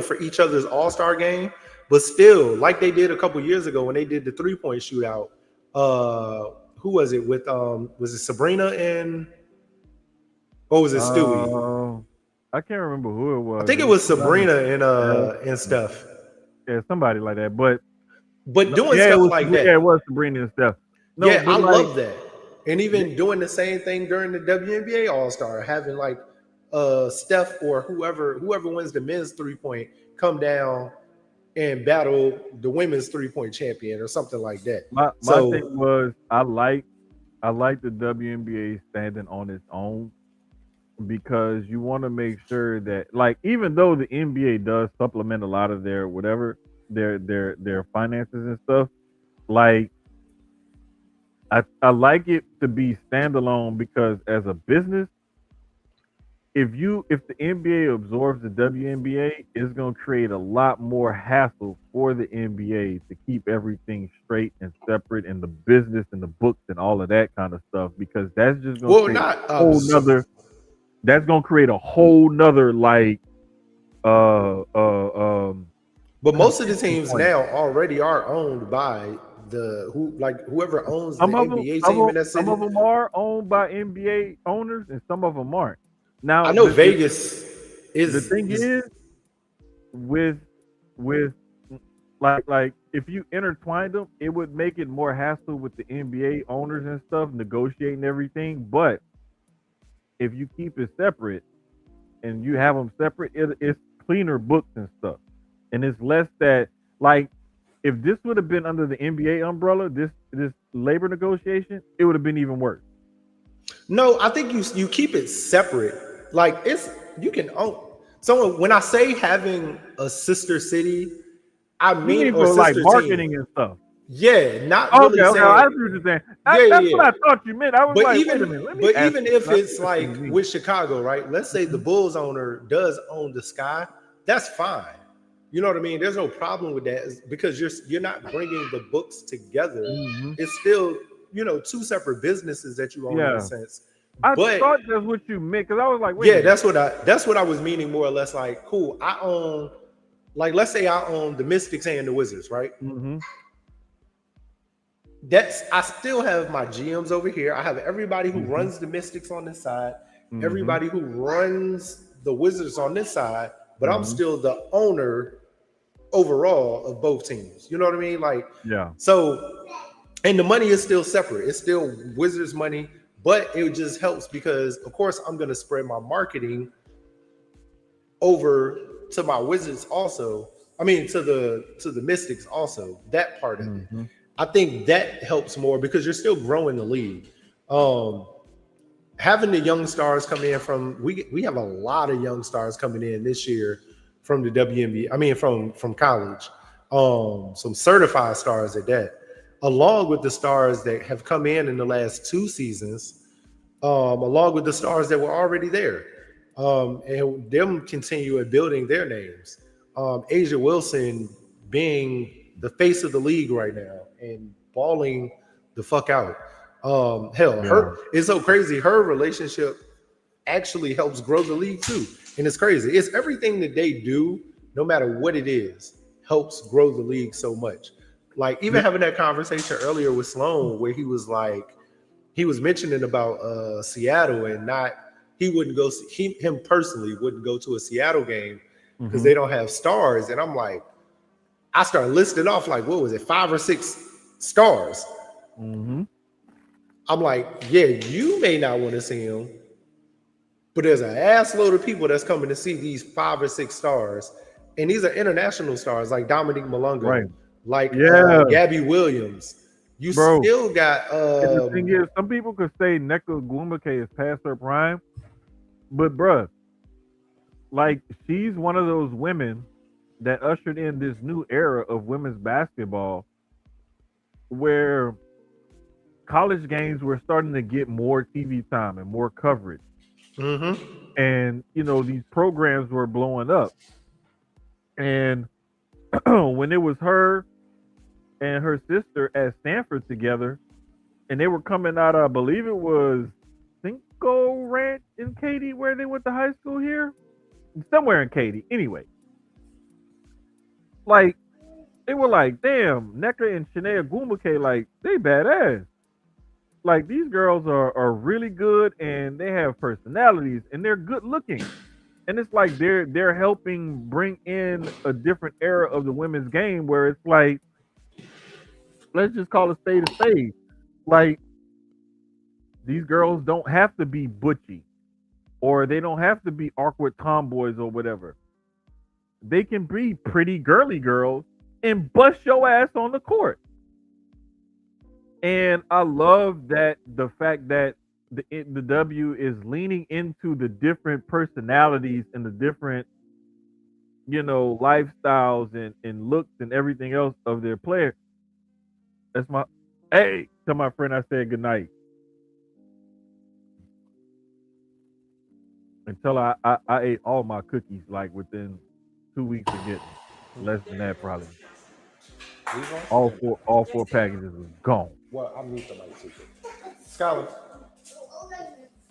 for each other's All-Star game, but still, like they did a couple years ago when they did the 3-point shootout. Who was it with? Was it Sabrina and what was it, Stewie? I can't remember who it was. I think it was Sabrina and stuff. Yeah, somebody like that. But doing stuff like that. Yeah, it was Sabrina and stuff. No, I love that. And even doing the same thing during the WNBA All-Star, having like Steph or whoever wins the men's 3-point come down and battle the women's 3-point champion or something like that. My thing was I like the WNBA standing on its own because you want to make sure that, like, even though the NBA does supplement a lot of their whatever their finances and stuff, like I like it to be standalone because as a business, if the NBA absorbs the WNBA, it's gonna create a lot more hassle for the NBA to keep everything straight and separate in the business and the books and all of that kind of stuff because that's just gonna create a whole nother. That's gonna create a whole nother like But most of the teams now already are owned by whoever owns the NBA team in that city. Some of them are owned by NBA owners and some of them aren't. Now I know Vegas is the thing is with like if you intertwined them, it would make it more hassle with the NBA owners and stuff negotiating everything. But if you keep it separate and you have them separate, it's cleaner books and stuff, and it's less that like if this would have been under the NBA umbrella, this labor negotiation, it would have been even worse. No, I think you keep it separate. Like you can own. So when I say having a sister city, I mean or like marketing team. And stuff. Yeah, not really saying. I see what you're saying. That's what I thought you meant. I was like, wait a minute. But even if it's like with Chicago, right? Let's say the Bulls owner does own the Sky, that's fine. You know what I mean? There's no problem with that because you're not bringing the books together. Mm-hmm. It's still, two separate businesses that you own in a sense. I thought that's what you meant because I was like, wait. Yeah, that's what I was meaning more or less. Like, cool. I own, like, let's say I own the Mystics and the Wizards, right? Mm-hmm. I still have my GMs over here. I have everybody who runs the Mystics on this side, everybody who runs the Wizards on this side, but I'm still the owner overall of both teams. You know what I mean? Like, yeah. So, and the money is still separate. It's still Wizards money, but it just helps because, of course, I'm going to spread my marketing over to my Wizards also. I mean, to the Mystics also. That part of it. I think that helps more because you're still growing the league. Having the young stars come in we have a lot of young stars coming in this year from the WNBA. I mean, from college. Some certified stars at that, along with the stars that have come in the last 2 seasons, along with the stars that were already there, and them continue building their names. Asia Wilson being the face of the league right now and balling the fuck out. It's so crazy. Her relationship actually helps grow the league too. And it's crazy. It's everything that they do, no matter what it is, helps grow the league so much. Like even having that conversation earlier with Sloan where he was mentioning about Seattle and he wouldn't go, him personally wouldn't go to a Seattle game because they don't have stars. And I'm like, I started listing off like, what was it, 5 or 6 stars? I'm like, yeah, you may not want to see them, but there's an ass load of people that's coming to see these 5 or 6 stars. And these are international stars like Dominique Malunga, right. Like Gabby Williams. You still got... the thing is, some people could say Nneka Ogwumike is past her prime, but bruh, like she's one of those women that ushered in this new era of women's basketball where college games were starting to get more TV time and more coverage. And, these programs were blowing up. And when it was her and her sister at Stanford together, and they were coming out of, I believe it was Cinco Ranch in Katy, where they went to high school here. Somewhere in Katy. Anyway. Like, they were like, damn, Nneka and Shanae Ogwumike, like, they badass. Like, these girls are really good, and they have personalities, and they're good looking. And it's like they're helping bring in a different era of the women's game where it's like, let's just call a spade a spade. Like, These girls don't have to be butchy or they don't have to be awkward tomboys or whatever. They can be pretty girly girls and bust your ass on the court. And I love that the fact that the W is leaning into the different personalities and the different, lifestyles and looks and everything else of their player. That's my hey, tell my friend I said good night. Until I ate all my cookies like within 2 weeks of getting less than that probably. All four packages was gone. Well, I need somebody to. Scholar,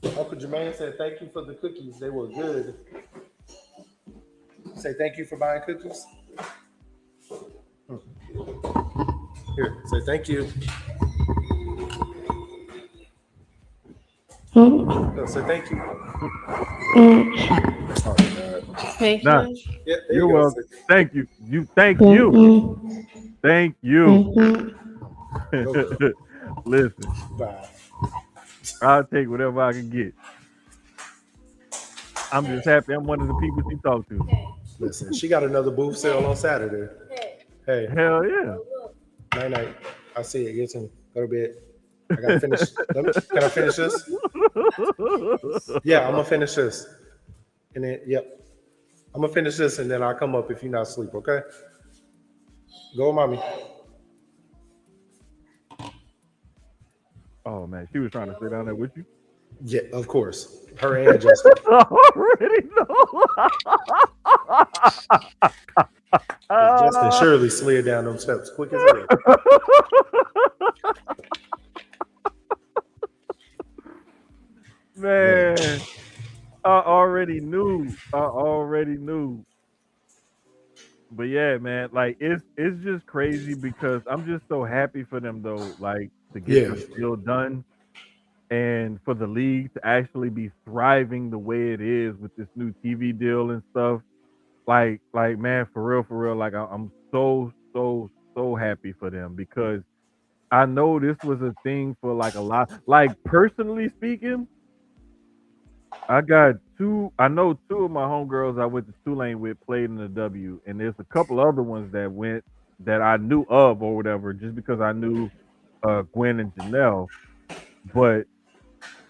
Uncle Jermaine said thank you for the cookies. They were good. Say thank you for buying cookies. Here, say thank you. No, say thank you. Oh, Thank Nah, you. yeah, you're you welcome. Thank you. Thank you. Thank you. Listen, Bye. I'll take whatever I can get. I'm just happy I'm one of the people she talked to. Listen, she got another booth sale on Saturday. Hey, Hell yeah. night night. I see it. Get some. Go to bed. I gotta finish. Can I finish this? Yeah, I'm gonna finish this. And then, yep. I'm gonna finish this and then I'll come up if you're not asleep, okay? Go, mommy. Oh man, she was trying to sit down there with you. Yeah, of course. Her and Justin. I already know. Justin Shirley slid down them steps quick as hell. Man, I already knew. But yeah, man, like it's just crazy because I'm just so happy for them though, like to get this deal done and for the league to actually be thriving the way it is with this new TV deal and stuff. Like man, for real, like I'm so happy for them because I know this was a thing for like a lot. Like personally speaking, I got two. I know two of my homegirls I went to Tulane with played in the W, and there's a couple other ones that went that I knew of or whatever, just because I knew Gwen and Janelle. But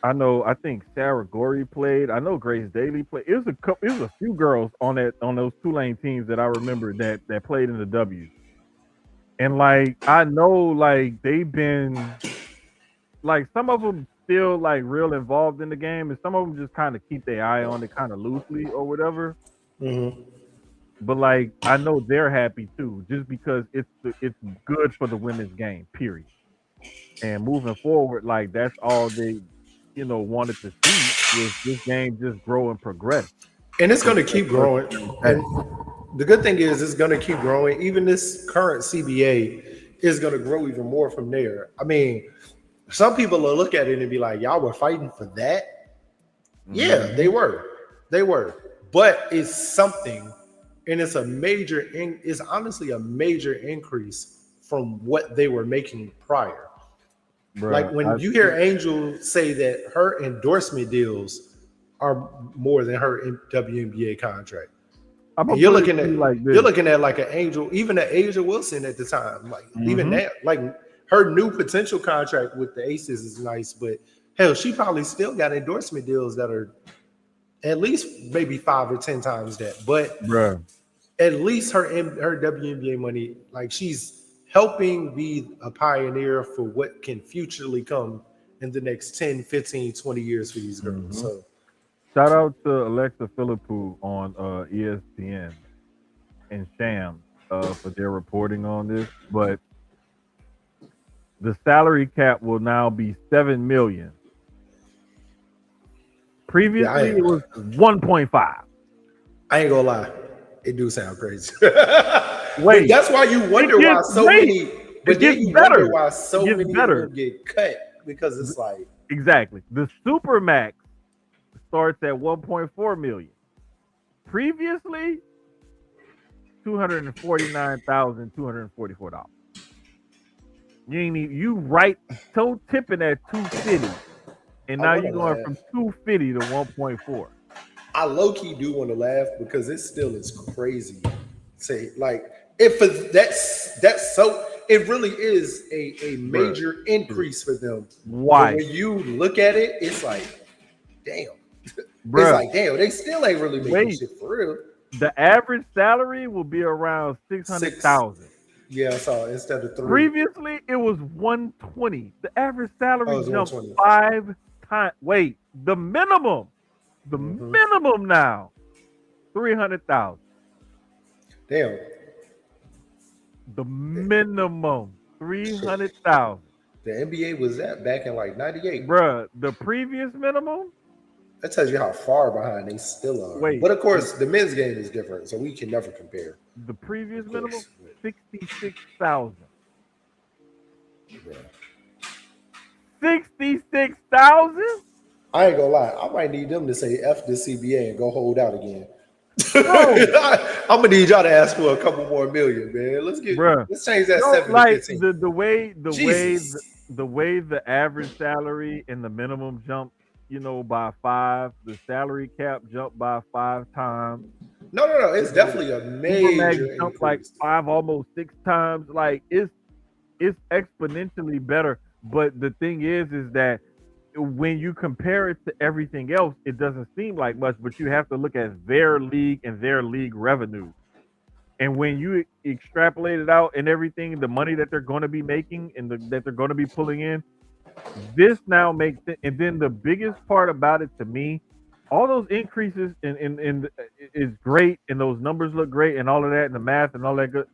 I think Sarah Gorey played. I know Grace Daly played. It was a couple. It was a few girls on those Tulane teams that I remember that played in the W. And like I know, like they've been like some of them still like real involved in the game, and some of them just kind of keep their eye on it kind of loosely or whatever. Mm-hmm. But like I know they're happy too, just because it's good for the women's game. Period. And moving forward, like that's all they wanted to see was this game just grow and progress. And it's gonna keep growing. And the good thing is it's gonna keep growing. Even this current CBA is gonna grow even more from there. I mean, some people will look at it and be like, y'all were fighting for that. Yeah, they were. But it's something, and it's it's honestly a major increase from what they were making prior. Bruh, like when you hear Angel say that her endorsement deals are more than her WNBA contract. You're looking at like an Angel, even an Asia Wilson at the time. Like even that, like her new potential contract with the Aces is nice, but hell, she probably still got endorsement deals that are at least maybe 5 or 10 times that. But at least her WNBA money, like she's helping be a pioneer for what can futurely come in the next 10, 15, 20 years for these girls. So shout out to Alexa Philippou on ESPN and Shams for their reporting on this. But the salary cap will now be $7 million. Previously, it was 1.5. I ain't gonna lie, it do sound crazy. Wait, that's why you wonder why so many. But then you wonder why so many of them get cut because it's like exactly the Supermax starts at 1.4 million. Previously, $249,244. You ain't even, you right toe tipping at 250 and I now want you're to going laugh. from 250 to 1.4. I low key do want to laugh because it still is crazy. Say like if that's so it really is a Bruh, major it is. increase for them. But Why? when you look at it, it's like, damn. It's Bruh, like, damn, they still ain't really making wait. shit for real. The average salary will be around Six, 600,000. yeah, I saw instead of three. Previously, it was 120. The average Oh, salary it's jumped 120. 5 times. Wait, the Mm-hmm. minimum now, 300,000. Damn. The minimum, 300,000. The NBA was that back in like 98. Bruh, the previous minimum, That tells you how far behind they still are. wait, But of course, the men's game is different, so we can never compare. the previous Of minimum, course. 66,000. But, 66,000? I ain't gonna lie. I might need them to say F the CBA and go hold out again. Bro, I'm gonna need y'all to ask for a couple more million, man. bruh. Let's change that No, 7 to like 15. the way Jesus. the way the average salary and the minimum jumped, by five, the salary cap jumped by 5 times. No. You It's know, definitely a Supermax major jumped like increase. five, almost 6 times. Like it's exponentially better. But the thing is that when you compare it to everything else, it doesn't seem like much. But you have to look at their league and their league revenue. And when you extrapolate it out and everything, the money that they're going to be making and that they're going to be pulling in, this now makes it. And then the biggest part about it to me, all those increases in is great, and those numbers look great, and all of that, and the math and all that good.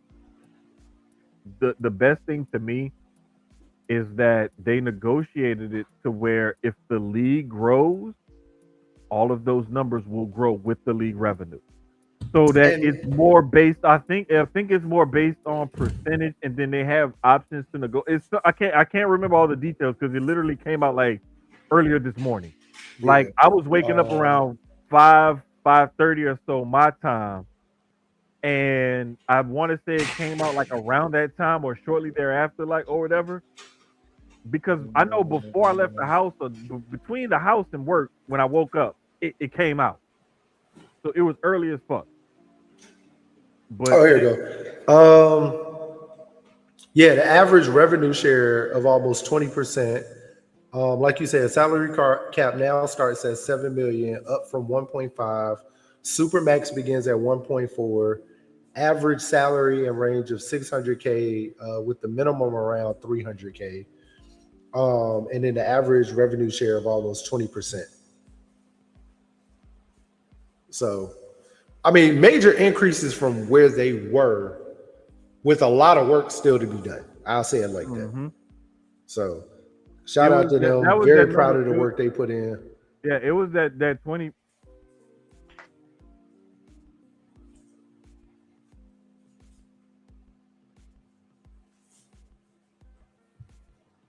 The best thing to me is that they negotiated it to where if the league grows, all of those numbers will grow with the league revenue. So that it's And more based. I think it's more based on percentage, and then they have options to negotiate. I can't remember all the details because it literally came out like earlier this morning. yeah. Like I was waking up Um, around 5:30 or so my time, and I want to say it came out like around that time or shortly thereafter, like or whatever. Because I know before I left the house or between the house and work when I woke up, it came out. So it was early as fuck. But oh, here you go. Yeah, the average revenue share of almost 20%. Like you said, cap now starts at 7 million, up from 1.5. Supermax begins at 1.4. Average salary and range of 600K, with the minimum around 300K. And then the average revenue share of almost 20%. So, I mean, major increases from where they were, with a lot of work still to be done. I'll say it like that. hmm So, it shout out was to that them. was that Very proud number. of the work they put in. Yeah, it was that 20.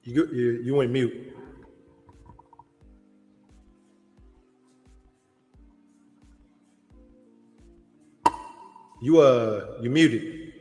You went mute. You muted.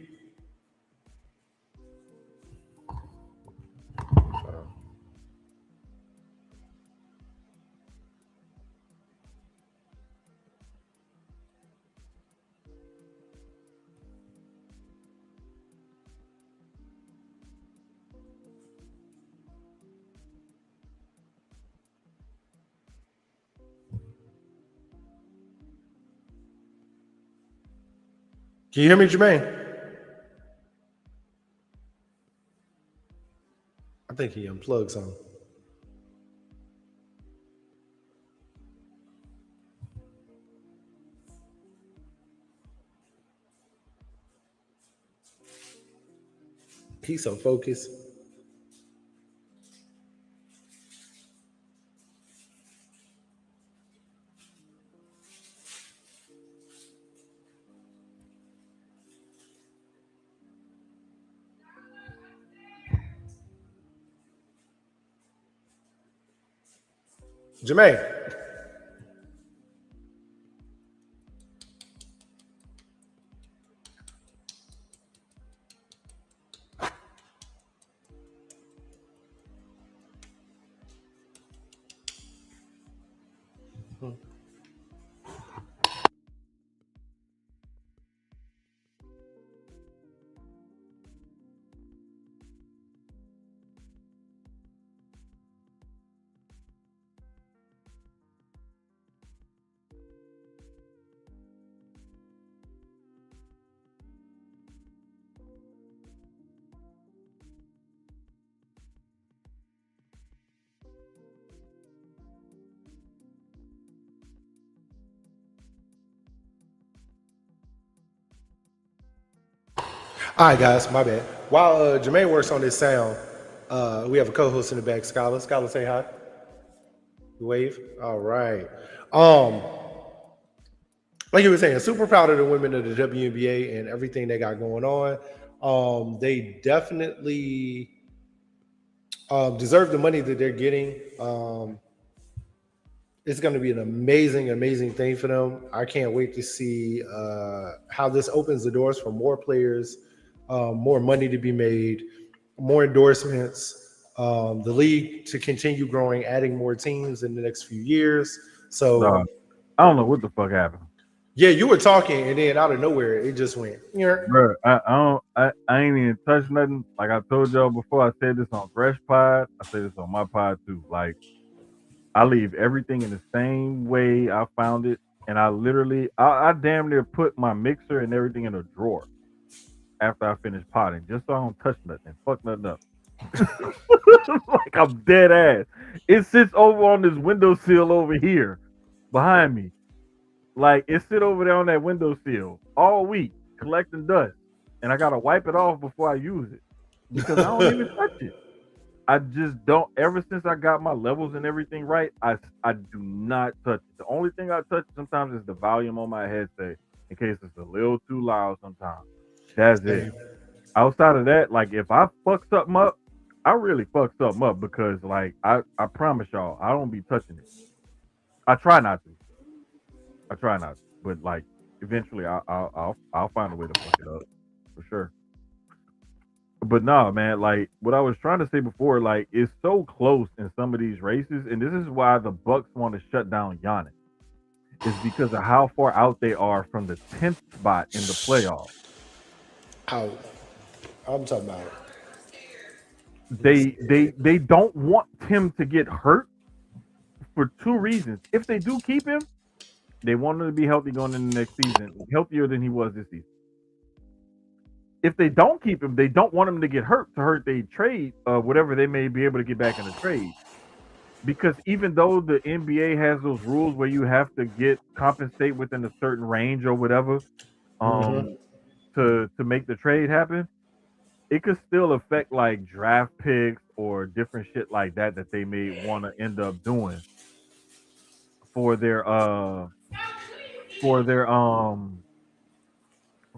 Can you hear me, Jermaine? I think he unplugged something. He's so focused. Jermaine, All right, guys, my bad. While Jermaine works on this sound, we have a co-host in the back, Skylar. Skylar, say hi. Wave. All right. Um, like you were saying, super proud of the women of the WNBA and everything they got going on. They definitely deserve the money that they're getting. It's going to be an amazing, amazing thing for them. I can't wait to see how this opens the doors for more players, more money to be made, more endorsements, the league to continue growing, adding more teams in the next few years. So, Dog, I don't know what the fuck happened. yeah, you were talking, and then out of nowhere, it just went. Bro, I ain't even touched nothing. Like I told y'all before, I said this on Fresh Pod. I said this on my pod too. Like I leave everything in the same way I found it, and I damn near put my mixer and everything in a drawer after I finish potting, just so I don't touch nothing, fuck nothing up. Like I'm dead ass. It sits over on this windowsill over here behind me. Like it sit over there on that windowsill all week collecting dust, and I gotta wipe it off before I use it because I don't even touch it. I just don't. Ever since I got my levels and everything right, I do not touch it. The only thing I touch sometimes is the volume on my headset in case it's a little too loud. Sometimes that's it. Outside of that, like if I fuck something up, I really fuck something up because like I promise y'all I don't be touching it. I try not to. I try not to, but like eventually I'll find a way to fuck it up for sure. But no, man, like what I was trying to say before, like it's so close in some of these races, and this is why the Bucks want to shut down Giannis, is because of how far out they are from the 10th spot in the playoffs. Out. I'm talking about it. They don't want him to get hurt for two reasons. If they do keep him, they want him to be healthy going into the next season, healthier than he was this season. If they don't keep him, they don't want him to get hurt to hurt they trade whatever they may be able to get back in the trade. Because even though the NBA has those rules where you have to get compensate within a certain range or whatever, to make the trade happen, it could still affect like draft picks or different shit like that that they may want to end up doing for their for their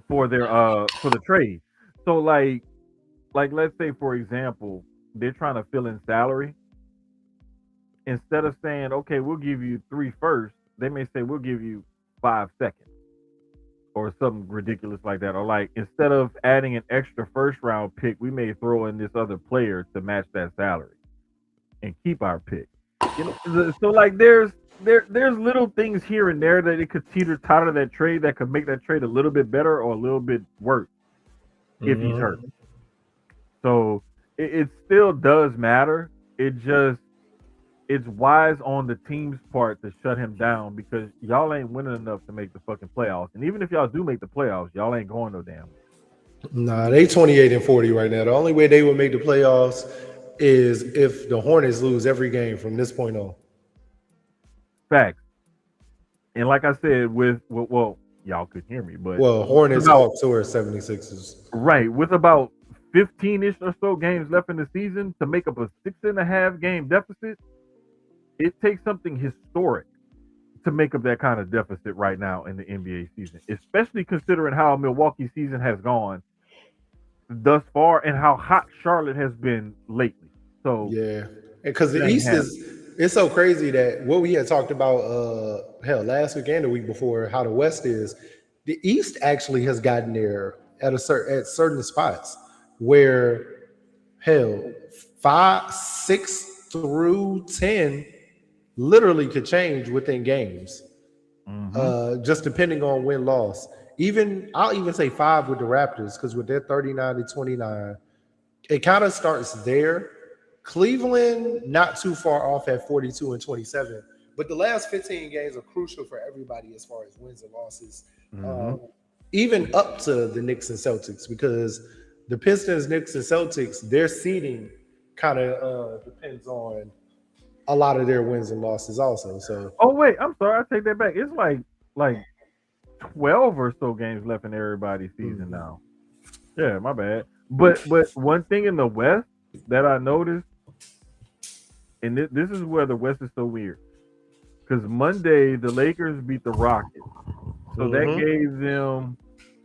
for the trade. So like let's say for example, they're trying to fill in salary. Instead of saying, okay, we'll give you 3 firsts, they may say we'll give you 5 seconds or something ridiculous like that. Or like instead of adding an extra first round pick, we may throw in this other player to match that salary and keep our pick. You know, so like there's little things here and there that it could teeter totter that trade that could make that trade a little bit better or a little bit worse if he's hurt. So it still does matter. It's wise on the team's part to shut him down because y'all ain't winning enough to make the fucking playoffs. And even if y'all do make the playoffs, y'all ain't going no damn. Nah, they 28-40 right now. The only way they would make the playoffs is if the Hornets lose every game from this point on. Facts. And like I said, well, y'all could hear me, but Hornets, Hawks, or 76ers. Right, with about 15-ish or so games left in the season to make up a 6.5 game deficit. It takes something historic to make up that kind of deficit right now in the NBA season, especially considering how Milwaukee's season has gone thus far and how hot Charlotte has been lately. So yeah, because the East it's so crazy that what we had talked about last week and the week before, how the West is, the East actually has gotten there at certain spots where 5, 6 through 10 literally could change within games, just depending on win-loss. I'll even say 5 with the Raptors because with their 39-29, it kind of starts there. Cleveland not too far off at 42-27, but the last 15 games are crucial for everybody as far as wins and losses, even up to the Knicks and Celtics, because the Pistons, Knicks, and Celtics, their seeding kind of depends on a lot of their wins and losses also. So wait, I'm sorry, I take that back. It's like 12 or so games left in everybody's season now. Yeah, my bad. But one thing in the West that I noticed, and this is where the West is so weird, because Monday the Lakers beat the Rockets, so that Mm-hmm. gave them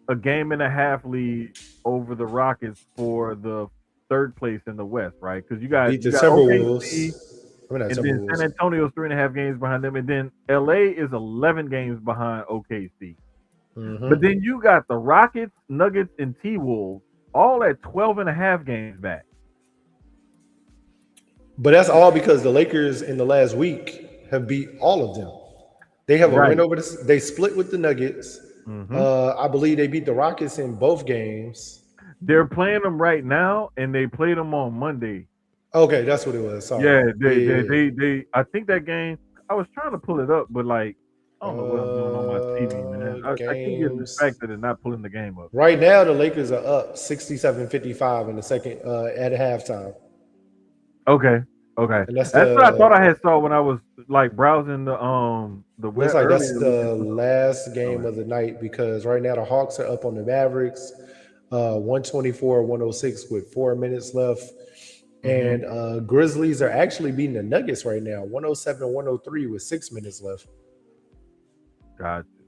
a game and a half lead over the Rockets for the third place in the West, right? Because you got Beat the you got OKC, Timberwolves. I mean, not and then San Timberwolves. Antonio's 3.5 games behind them, and then LA is 11 games behind OKC. But Mm-hmm. then you got the Rockets, Nuggets, and T Wolves all at 12.5 games back. But that's all because the Lakers in the last week have beat all of them. They have a win Right. over the. They split with the Nuggets. Hmm. I believe they beat the Rockets in both games. They're playing them right now, and they played them on Monday. Okay, that's what it was. Yeah, Sorry. Yeah, they, they, yeah, yeah. they, they. I think that game. I was trying to pull it up, but like, I don't know what I'm doing on my TV, man. I keep getting Games. distracted and not pulling the game up. Right now, the Lakers are up 67-55 in the second at halftime, Okay, okay. and that's That's what I thought I the had saw when I was like browsing the looks web like that's earlier, the looking for the. last game Okay. of the night because right now the Hawks are up on the Mavericks, 124-106 with 4 minutes left, Hmm. and Grizzlies are actually beating the Nuggets right now, 107-103 with 6 minutes left. Got you.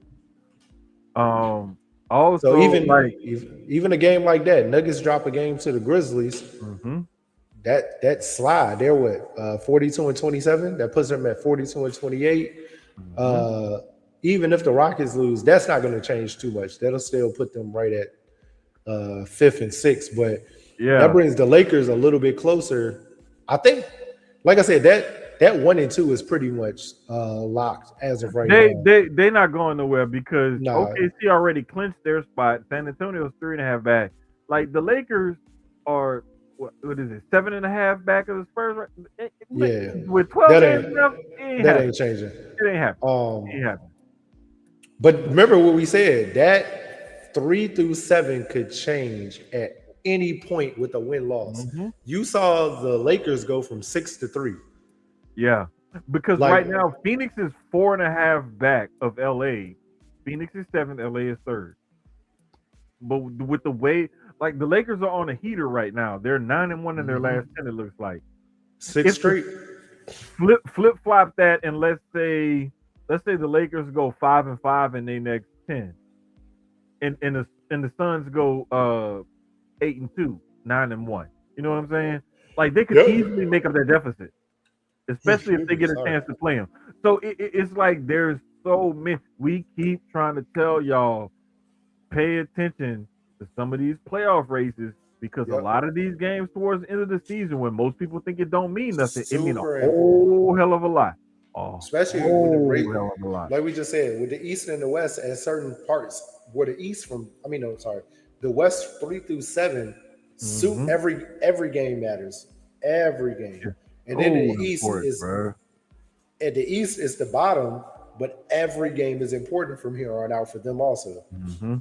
So Also, like, even a game like that, Nuggets drop a game to the Grizzlies. hmm That slide, they're what 42-27. That puts them at 42-28. hmm Uh, even if the Rockets lose, that's not going to change too much. That'll still put them right at fifth and sixth. But that yeah, brings the Lakers a little bit closer. I think, like I said, that 1 and 2 is pretty much locked as of right they now. they they not going nowhere because Nah, OKC already clinched their spot. San Antonio's 3.5 back. Like the Lakers are what is it, 7.5 back of the Spurs? Right? yeah, With 12 that games ain't left, it ain't that ain't happening. changing. It ain't happening. It Um, ain't happening. But remember what we said that 3 through 7 could change at any point with a win loss. Hmm. You saw the Lakers go from 6-3. Yeah, because Like, right now Phoenix is 4.5 back of LA. Phoenix is seventh. LA is third. But with the way, like the Lakers are on a heater right now. They're 9-1 in their last 10. It looks like six if the straight. flip flop that, and let's say the Lakers go 5-5 in their next 10, and the Suns go 8-2, 9-1. You know what I'm saying? Like they could easily Yep. make up that deficit, especially if they get a Sorry. chance to play them. So it's like there's so many. We keep trying to tell y'all, pay attention to some of these playoff races because a Yep. lot of these games towards the end of the season, when most people think it don't mean nothing, it mean a Super important. whole hell of a lot. A Especially when the whole rate, hell of a lot. like we just said, with the East and the West, and certain parts where the East from, I mean, no, sorry, the West 3 through 7 suit Hmm. every game matters, every game, and then So important, bro. the East is the bottom, but every game is important from here on out for them also. Hmm.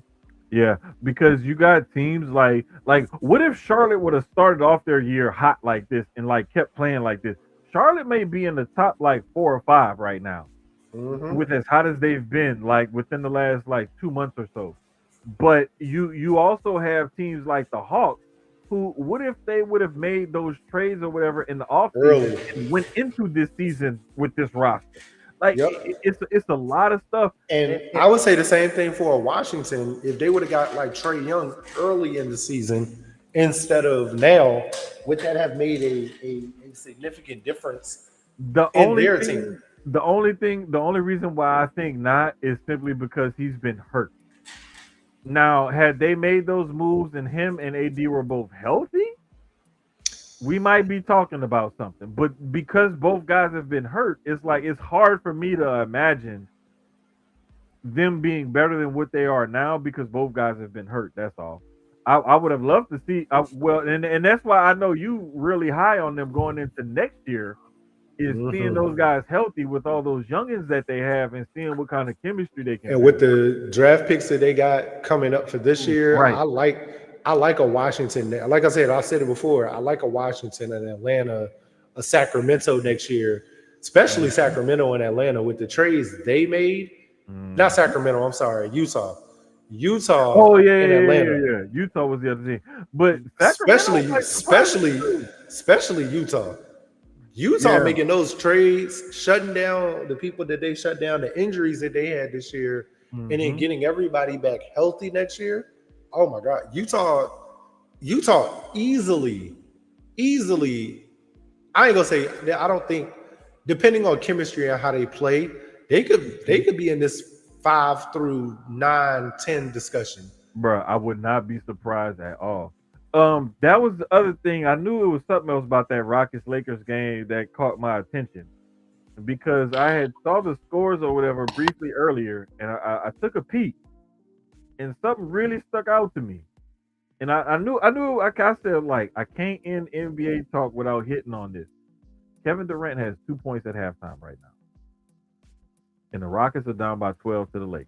Yeah, because you got teams like what if Charlotte would have started off their year hot like this and like kept playing like this? Charlotte may be in the top like 4 or 5 right now, Hmm. with as hot as they've been like within the last like 2 months or so. But you also have teams like the Hawks, who what if they would have made those trades or whatever in the offseason Early. and went into this season with this roster? Like Yep. it's a lot of stuff. And And I would say the same thing for Washington. If they would have got like Trey Young early in the season instead of now, would that have made a significant difference the in only their thing, team? the only reason why I think not is simply because he's been hurt. Now, had they made those moves and him and AD were both healthy, we might be talking about something. But because both guys have been hurt, it's like it's hard for me to imagine them being better than what they are now because both guys have been hurt. That's all. I would have loved to see. Well, and that's why I know you really high on them going into next year is seeing those Hmm. guys healthy with all those youngins that they have and seeing what kind of chemistry they can And with build. the draft picks that they got coming up for this year, Right. I like a Washington. Like I said it before. I like a Washington and Atlanta, a Sacramento next year, especially Sacramento and Atlanta with the trades they made. Not Mm-hmm. Sacramento. I'm sorry, Utah. Utah Oh yeah, and yeah, yeah, Atlanta. yeah, yeah. Utah was the other team, but Sacramento Especially, like surprising too. especially Utah. Utah Yeah. making those trades, shutting down the people that they shut down, the injuries that they had this year, and then Mm-hmm. getting everybody back healthy next year. Oh my God, Utah easily. I ain't gonna say. I don't think, depending on chemistry and how they play, they could be in this 5 through 9, 10 discussion. Bro, I would not be surprised at all. That was the other thing. I knew it was something else about that Rockets Lakers game that caught my attention because I had saw the scores or whatever briefly earlier, and I took a peek, and something really stuck out to me. And I knew, like I said, like I can't end NBA talk without hitting on this. Kevin Durant has 2 points at halftime right now, and the Rockets are down by 12 to the Lakers.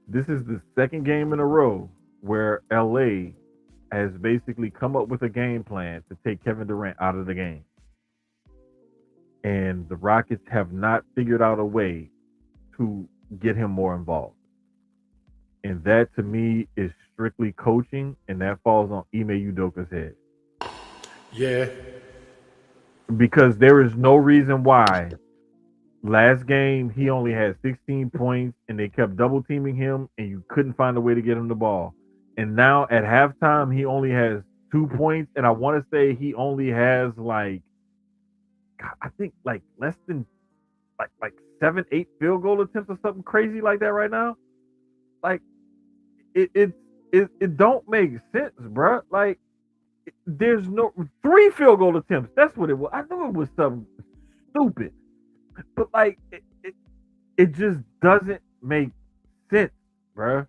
This is the second game in a row where LA has basically come up with a game plan to take Kevin Durant out of the game. And the Rockets have not figured out a way to get him more involved. And that to me is strictly coaching, and that falls on Ime Udoka's head. Yeah, Because there is no reason why last game he only had 16 points and they kept double teaming him and you couldn't find a way to get him the ball. And now at halftime he only has 2 points, and I want to say he only has like I think like less than like 7, 8 field goal attempts or something crazy like that right now. Like it don't make sense, bro. Like there's no 3 field goal attempts. That's what it was. I knew it was something stupid, but like it just doesn't make sense, bro.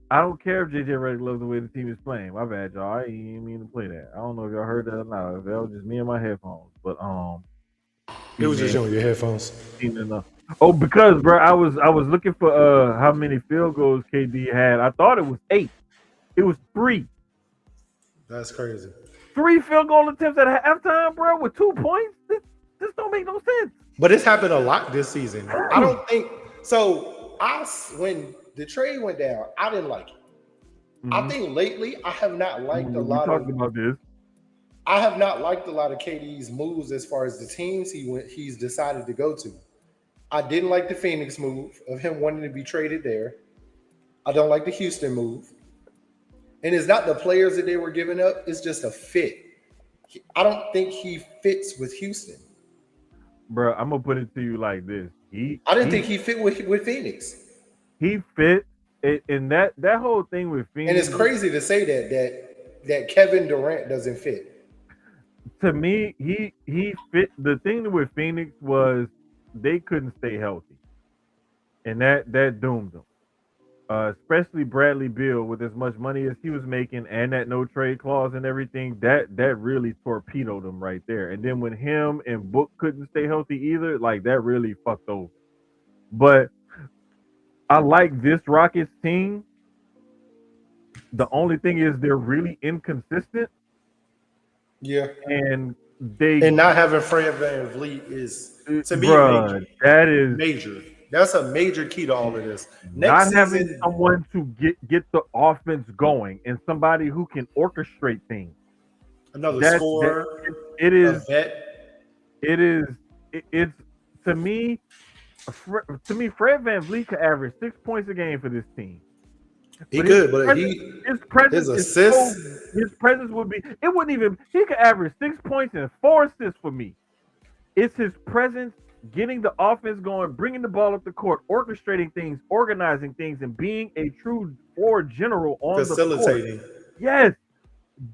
I don't care if JJ Redick loves the way the team is playing. My bad, y'all. I ain't mean to play that. I don't know if y'all heard that or not. If that was just me and my headphones, but it was just man, on your headphones. enough. Oh, because bro, I was looking for how many field goals KD had. I thought it was 8. It was 3. That's crazy. 3 field goal attempts at halftime, bro, with 2 points. This don't make no sense. But it's happened a lot this season. I don't think so. When the trade went down, I didn't like it. I think lately I have not liked a lot of. About this. I have not liked a lot of KD's moves as far as the teams he's decided to go to. I didn't like the Phoenix move of him wanting to be traded there. I don't like the Houston move. And it's not the players that they were giving up, it's just a fit. I don't think he fits with Houston. Bro, I'm gonna put it to you like this. I didn't think he fit with Phoenix. He fit and that whole thing with Phoenix. And it's crazy to say that Kevin Durant doesn't fit. To me, he fit. The thing with Phoenix was they couldn't stay healthy, and that doomed them. Especially Bradley Beal with as much money as he was making and that no trade clause and everything, that really torpedoed him right there. And then when him and Book couldn't stay healthy either, like that really fucked over. But I like this Rockets team. The only thing is they're really inconsistent. Yeah. And not having Fred VanVleet is to me major. That is major. That's a major key to all of this. Not having someone to get the offense going and somebody who can orchestrate things. Another scorer. It's to me, Fred VanVleet could average 6 points a game for this team. He could, but his presence, his presence would be. It wouldn't even. He could average 6 points and 4 assists for me. It's his presence, getting the offense going, bringing the ball up the court, orchestrating things, organizing things, and being a true floor general on facilitating. The court. Yes,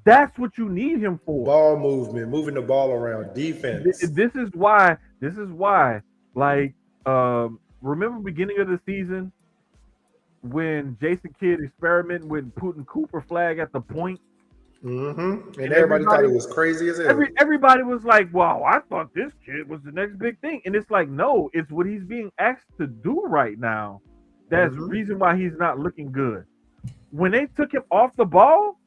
that's what you need him for. Ball movement, moving the ball around, defense. This is why. Like, remember beginning of the season when Jason Kidd experimented with putting Cooper Flag at the point. Mm-hmm. And everybody thought it was crazy as hell. Everybody was like, wow, I thought this kid was the next big thing. And it's like, no, it's what he's being asked to do right now. That's the reason why he's not looking good. When they took him off the ball,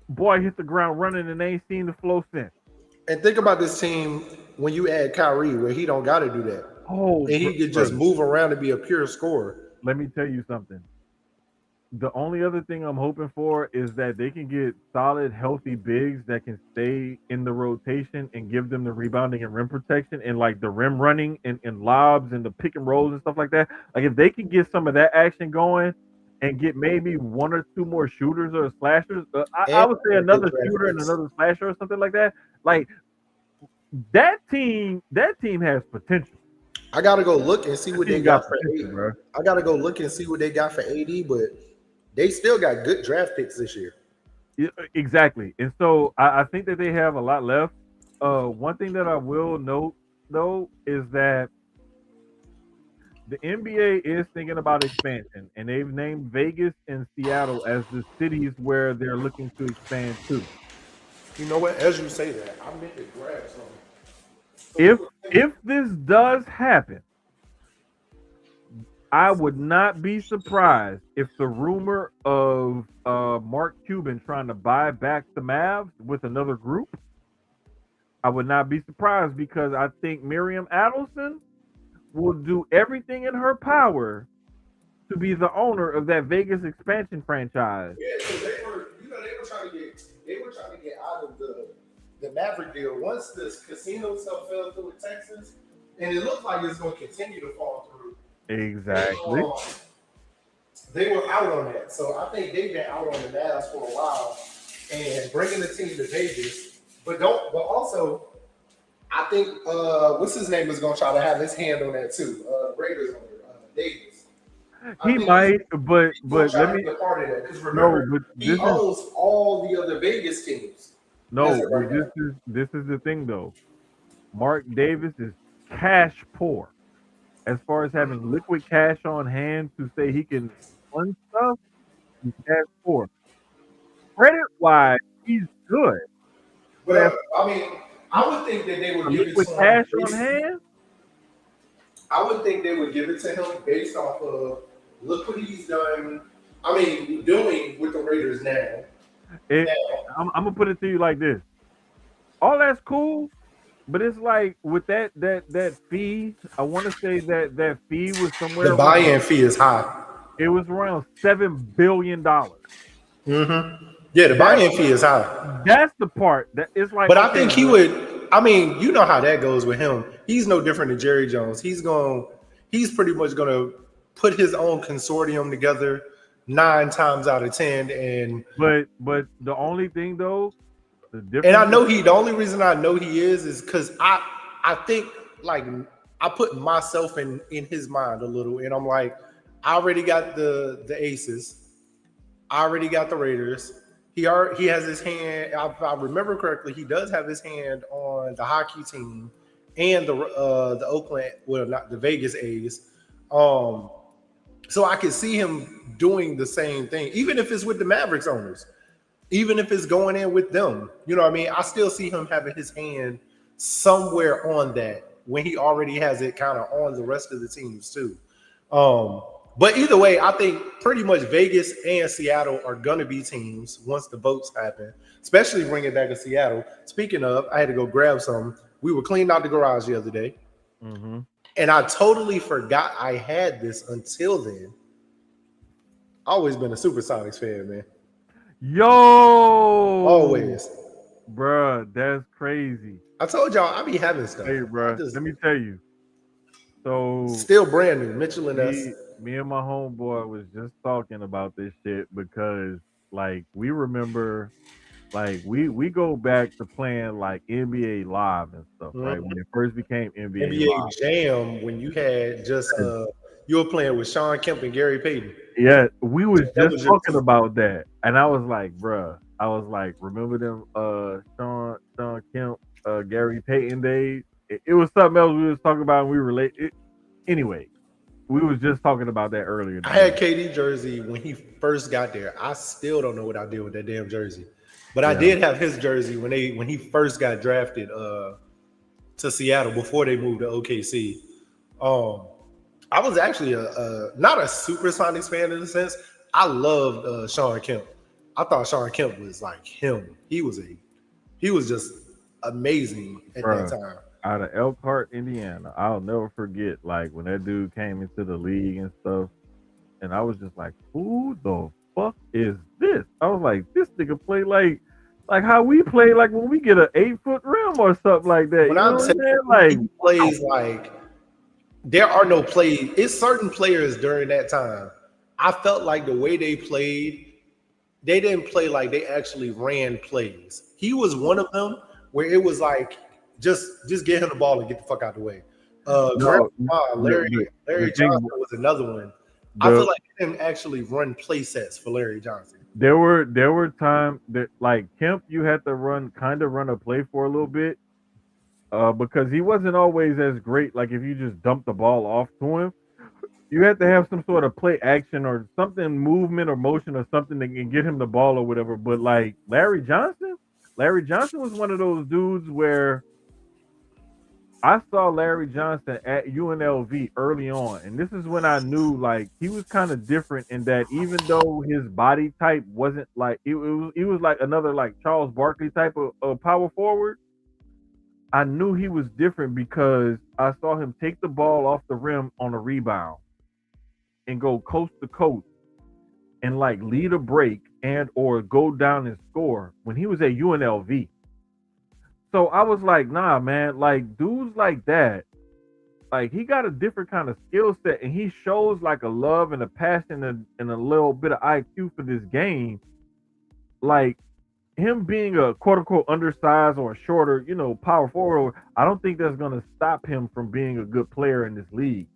boy hit the ground running and they ain't seen the flow since. And think about this team when you add Kyrie, where he don't got to do that, Oh, and he could just move around and be a pure scorer. let me tell you something. The only other thing I'm hoping for is that they can get solid, healthy bigs that can stay in the rotation and give them the rebounding and rim protection and like the rim running and lobs and the pick and rolls and stuff like that. Like if they can get some of that action going and get maybe one or two more shooters or slashers, I And would say good another draft shooter and picks. another slasher or something like that. Like that team has potential. I gotta go look and see That what they team got got for potential, AD. bro. I gotta go look and see what they got for AD, but they still got good draft picks this year. Yeah, exactly. And so I think that they have a lot left. One thing that I will note though is that the NBA is thinking about expansion, and they've named Vegas and Seattle as the cities where they're looking to expand to. You know what? As you say that, I meant to grab some. If if this does happen, I would not be surprised if the rumor of Mark Cuban trying to buy back the Mavs with another group, I would not be surprised because I think Miriam Adelson will do everything in her power to be the owner of that Vegas expansion franchise. Yeah, because they were trying to get out of the Maverick deal once this casino stuff fell through in Texas, and it looked like it's going to continue to fall through. Exactly. They were out on that, so I think they've been out on the Mavs for a while, and bringing the team to Vegas. But also, I think what's his name is going to try to have his hand on that too. Raiders owner Davis. He might, but let me be a part of that because remember, no, but he owns all the other Vegas teams. no, As of right now. this is the thing though. Mark Davis is cash poor. As far as having liquid cash on hand to say he can fund stuff, he's cash poor. Credit wise, he's good. But I mean, I would think that they would give it Liquid to cash him. on hand, I would think they would give it to him based off of look what he's done. I mean, doing with the Raiders now. I'm gonna put it to you like this. All that's cool, but it's like with that fee, I want to say that fee was somewhere The buy-in fee is high. It was around $7 billion. Mm-hmm. Yeah, the buy-in fee is high. That's the part that it's like. But I think he would. I mean, you know how that goes with him. He's no different than Jerry Jones. He's pretty much gonna put his own consortium together 9 times out of 10. And but the only thing though, the difference. And I know the only reason I know he is because I think like I put myself in his mind a little, and I'm like, I already got the Aces, I already got the Raiders. He has his hand. If I remember correctly, he does have his hand on the hockey team and the Oakland, well, not the Vegas A's. So I could see him doing the same thing, even if it's with the Mavericks owners, even if it's going in with them. You know what I mean? I still see him having his hand somewhere on that when he already has it kind of on the rest of the teams too. But either way, I think pretty much Vegas and Seattle are going to be teams once the votes happen, especially bringing back to Seattle. Speaking of, I had to go grab some. We were cleaning out the garage the other day. Mm-hmm. And I totally forgot I had this until then. Always been a Supersonics fan, man. Yo! Always. Bruh, that's crazy. I told y'all I be having stuff. Hey, bruh, let me tell you. So still brand new, Mitchell and us. Me and my homeboy was just talking about this shit because like we remember like we go back to playing like NBA Live and stuff, right? When it first became NBA Live. Jam, when you had just you were playing with Sean Kemp and Gary Payton. Yeah, we was just talking about that. And I was like, bruh, remember them Sean Kemp, Gary Payton days? It was something else we was talking about and we relate it. Anyway, we was just talking about that earlier. I had KD jersey when he first got there. I still don't know what I did with that damn jersey. But I did have his jersey when he first got drafted to Seattle before they moved to OKC. I was actually not a Supersonics fan in a sense. I loved Sean Kemp. I thought Sean Kemp was like him. He was just amazing at that Bruh, time. out of Elkhart, Indiana, I'll never forget like when that dude came into the league and stuff, and I was just like, "Who the fuck is this?" I was like, "This nigga play like how we play like when we get an 8 foot rim or something like that." When You I know what tell I'm saying? you, Like, he wow, plays like there are no plays. It's certain players during that time. I felt like the way they played, they didn't play like they actually ran plays. He was one of them where it was like just get him the ball and get the fuck out of the way. Grandma, no, Larry the Larry thing, Johnson was another one. I feel the like they didn't actually run play sets for Larry Johnson. there were times that like Kemp, you had to run a play for a little bit, because he wasn't always as great. Like if you just dump the ball off to him, you have to have some sort of play action or something, movement or motion or something that can get him the ball or whatever. But like Larry Johnson was one of those dudes where I saw Larry Johnson at UNLV early on, and this is when I knew like he was kind of different in that even though his body type wasn't like it was like another like Charles Barkley type of power forward. I knew he was different because I saw him take the ball off the rim on a rebound and go coast to coast and like lead a break and or go down and score when he was at UNLV. So I was like, nah, man, like dudes like that, like he got a different kind of skill set and he shows like a love and a passion and a little bit of IQ for this game. Like him being a quote unquote undersized or a shorter, power forward, I don't think that's gonna stop him from being a good player in this league.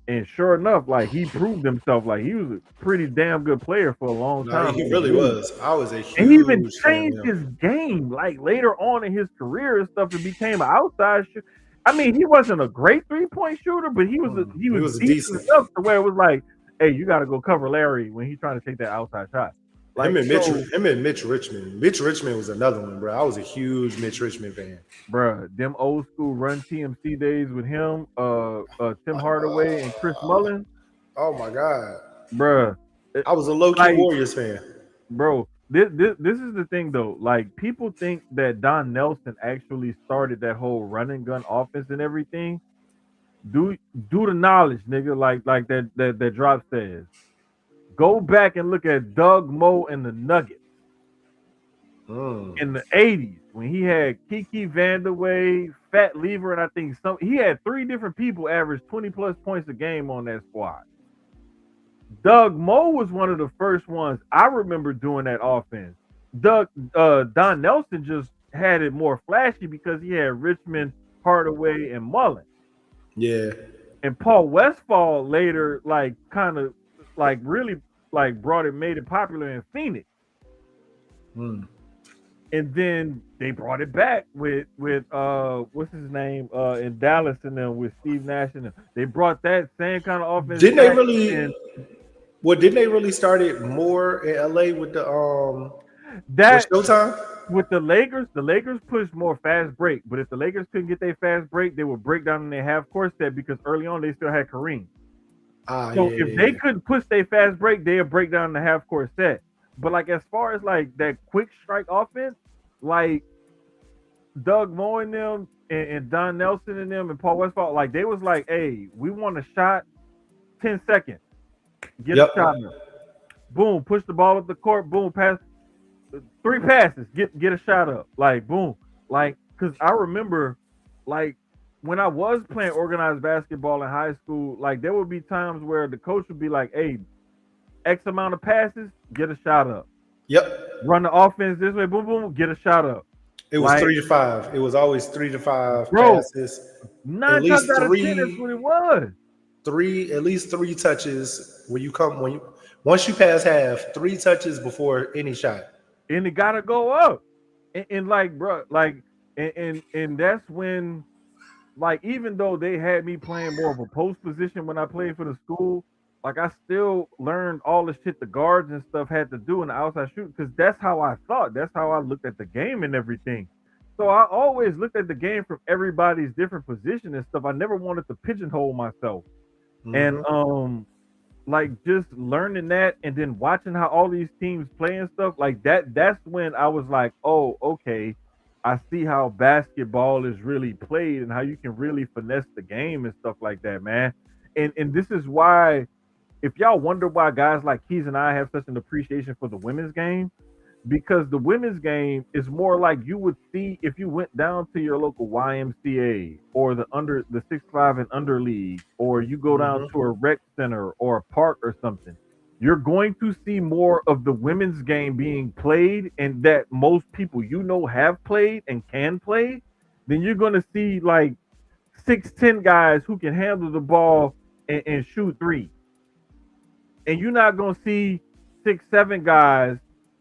And sure enough, like he proved himself, like he was a pretty damn good player for a long No, time he in this really league. was. I was a And he even huge fan of changed him. his game, like later on in his career and stuff, and became an outside shooter. I mean, he wasn't a great 3 point shooter, but he He was was decent decent. enough to where it was like, hey, you got to go cover Larry when he's trying to take that outside shot. Like so, Him and Mitch Richmond. Mitch Richmond was another one, bro. I was a huge Mitch Richmond fan. bruh, them old school Run TMC days with him, Tim Hardaway and Chris Mullin, Oh my god, bruh, I was a low key like Warriors fan. bro, this is the thing though. Like people think that Don Nelson actually started that whole run and gun offense and everything. Do do the knowledge, nigga. Like that drop says. Go back and look at Doug Moe and the Nuggets in the '80s when he had Kiki Vandeweghe, Fat Lever, and I think he had 3 different people average 20 plus points a game on that squad. Doug Moe was one of the first ones I remember doing that offense. Don Nelson just had it more flashy because he had Richmond, Hardaway, and Mullen. Yeah, And Paul Westphal later, like, kind of, like, really, like, made it popular in Phoenix. And then they brought it back with what's his name in Dallas and then with Steve Nash and them. They brought that same kind of offense didn't they back. really? And Well, didn't they really start it more in LA with the with that Showtime? with the Lakers pushed more fast break. But if the Lakers couldn't get their fast break, they would break down in their half court set because early on they still had Kareem. So Yeah, if they couldn't push their fast break, they'd break down in the half court set. But like as far as like that quick strike offense, like Doug Moe and them and Don Nelson and them and Paul Westphal, like they was like, hey, we want a shot, 10 seconds. Get a shot up. Boom, push the ball up the court, boom, pass 3 passes, get a shot up. Like boom. Like, cause I remember like when I was playing organized basketball in high school, like there would be times where the coach would be like, hey, X amount of passes, get a shot up. Yep. Run the offense this way, boom, boom, get a shot up. It was 3 to 5. It was always 3 to 5 passes. 9 times out of 10, that's what it was. At least 3 touches once you pass half, 3 touches before any shot. And it gotta go up. And like, bro, like, and that's when, like, even though they had me playing more of a post position when I played for the school, like I still learned all the shit the guards and stuff had to do in the outside shoot because that's how I thought. That's how I looked at the game and everything. So I always looked at the game from everybody's different position and stuff. I never wanted to pigeonhole myself. And like just learning that and then watching how all these teams play and stuff like that, that's when I was like, oh, okay, I see how basketball is really played and how you can really finesse the game and stuff like that, man. And this is why, if y'all wonder why guys like Keys and I have such an appreciation for the women's game, because the women's game is more like you would see if you went down to your local YMCA or the 6'5" and under league, or you go down to a rec center or a park or something. You're going to see more of the women's game being played, and that most people have played and can play. Then you're going to see like 6'10" guys who can handle the ball and shoot three, and you're not gonna see 6'7" guys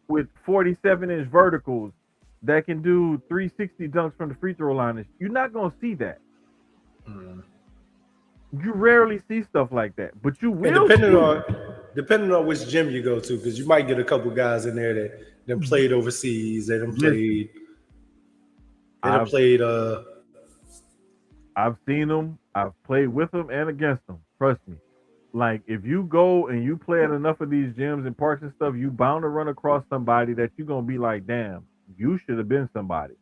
with 47-inch verticals that can do 360 dunks from the free throw line. You're not gonna see that. You rarely see stuff like that, but you And will. depending on which gym you go to, because you might get a couple guys in there that played overseas, they done played. I've seen them. I've played with them and against them. Trust me. Like, if you go and you play at enough of these gyms and parks and stuff, you bound to run across somebody that you're gonna be like, damn, you should have been somebody.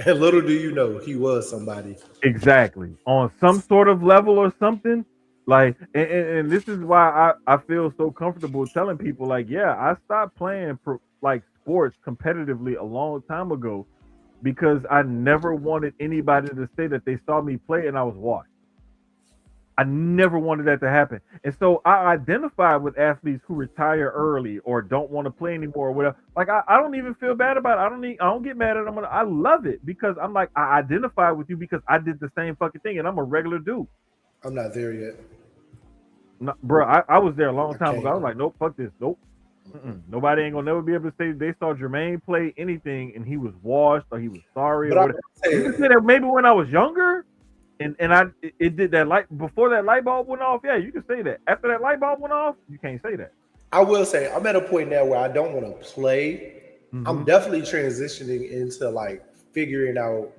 And little do you know, he was somebody. Exactly. On some sort of level or something. Like, and this is why I feel so comfortable telling people, like, yeah, I stopped playing like sports competitively a long time ago because I never wanted anybody to say that they saw me play and I was washed. I never wanted that to happen. And so I identify with athletes who retire early or don't want to play anymore or whatever. Like, I don't even feel bad about it. I don't get mad at them. I love it because I'm like, I identify with you because I did the same fucking thing and I'm a regular dude. I'm not there yet. No, bro, I was there a long time ago. I was like, nope, fuck this. Nope. Nobody ain't gonna never be able to say they saw Jermaine play anything and he was washed or he was sorry or whatever. You can say that maybe when I was younger. And it did that light before that light bulb went off. Yeah, you can say that. After that light bulb went off, you can't say that. I will say I'm at a point now where I don't want to play. I'm definitely transitioning into like figuring out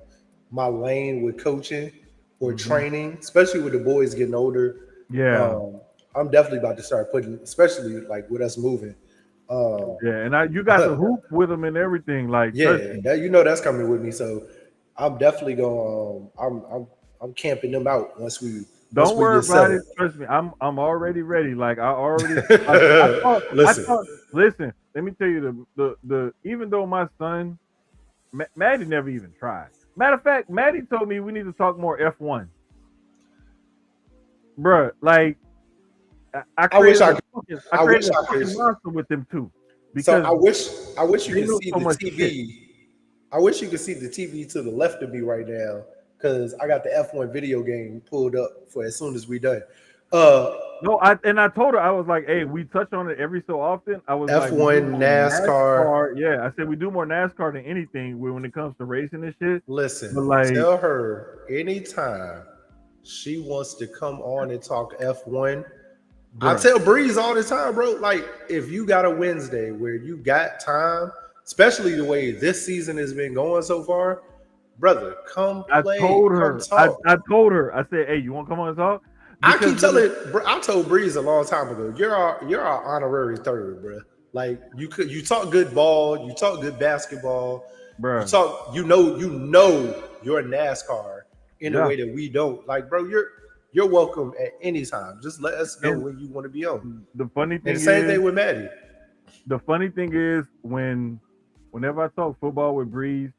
my lane with coaching or training, especially with the boys getting older. Yeah. I'm definitely about to start putting, especially like with us moving. Yeah, and you got the hoop with them and everything. Like, yeah, that's coming with me. So I'm definitely going. I'm camping them out once we. Don't worry about it. Trust me, I'm already ready. Like, I already. Listen, let me tell you the even though my son, Maddie never even tried. Matter of fact, Maddie told me we need to talk more F1. Bruh, like, I wish I could. I created a fucking monster with them too. Because so I wish you could see the TV. Shit. I wish you could see the TV to the left of me right now because I got the F1 video game pulled up for as soon as we done. No, I told her, I was like, hey, we touch on it every so often. I was F1, like, NASCAR. Yeah, I said we do more NASCAR than anything when it comes to racing and shit. Listen, tell her anytime she wants to come on and talk F1. I tell Breeze all the time, bro. Like, if you got a Wednesday where you got time, especially the way this season has been going so far, brother, come play. I told her. I told her. I said, hey, you want to come on and talk? Because I keep telling. I told Breeze a long time ago. You're our honorary third, bro. Like, you talk good ball, you talk good basketball, bro. You talk. You know your NASCAR in a way that we don't. Like, bro, you're welcome at any time. Just let us know when you want to be on. The funny thing is, same thing with Maddie. The funny thing is, whenever I talk football with Breeze,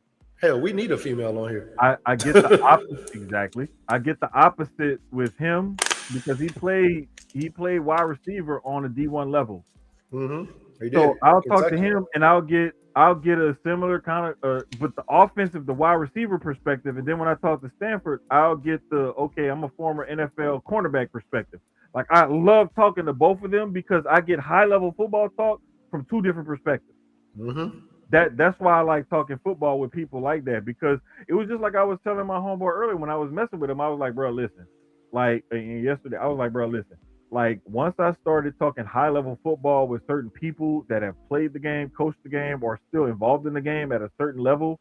hell, we need a female on here. I get the opposite. Exactly. I get the opposite with him because he played wide receiver on a D1 level. So I'll talk to him and I'll get a similar kind of but the offensive, the wide receiver perspective, and then when I talk to Stanford, I'll get I'm a former NFL cornerback perspective. Like, I love talking to both of them because I get high level football talk from two different perspectives. That's why I like talking football with people like that, because it was just like I was telling my homeboy earlier when I was messing with him. I was like, bro, listen, like, and yesterday I was like, bro, listen. Like, once I started talking high-level football with certain people that have played the game, coached the game, or still involved in the game at a certain level,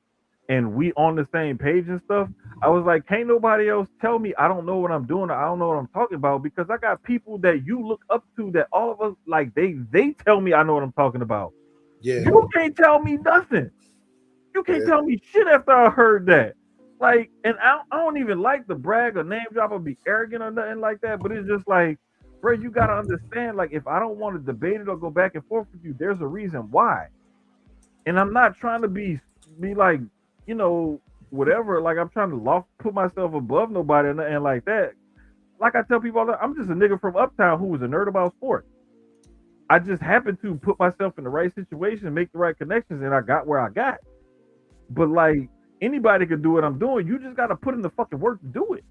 and we on the same page and stuff, I was like, can't nobody else tell me I don't know what I'm doing or I don't know what I'm talking about, because I got people that you look up to that all of us, like, they tell me I know what I'm talking about. Yeah. You can't tell me nothing. You can't tell me shit after I heard that. Like, and I don't even like the brag or name drop or be arrogant or nothing like that. But it's just like, bro, you gotta understand. Like, if I don't want to debate it or go back and forth with you, there's a reason why. And I'm not trying to be like, you know, whatever. Like, I'm trying to put myself above nobody and nothing like that. Like I tell people all the time, I'm just a nigga from Uptown who was a nerd about sports. I just happened to put myself in the right situation, make the right connections, and I got where I got. But like anybody could do what I'm doing. You just got to put in the fucking work to do it.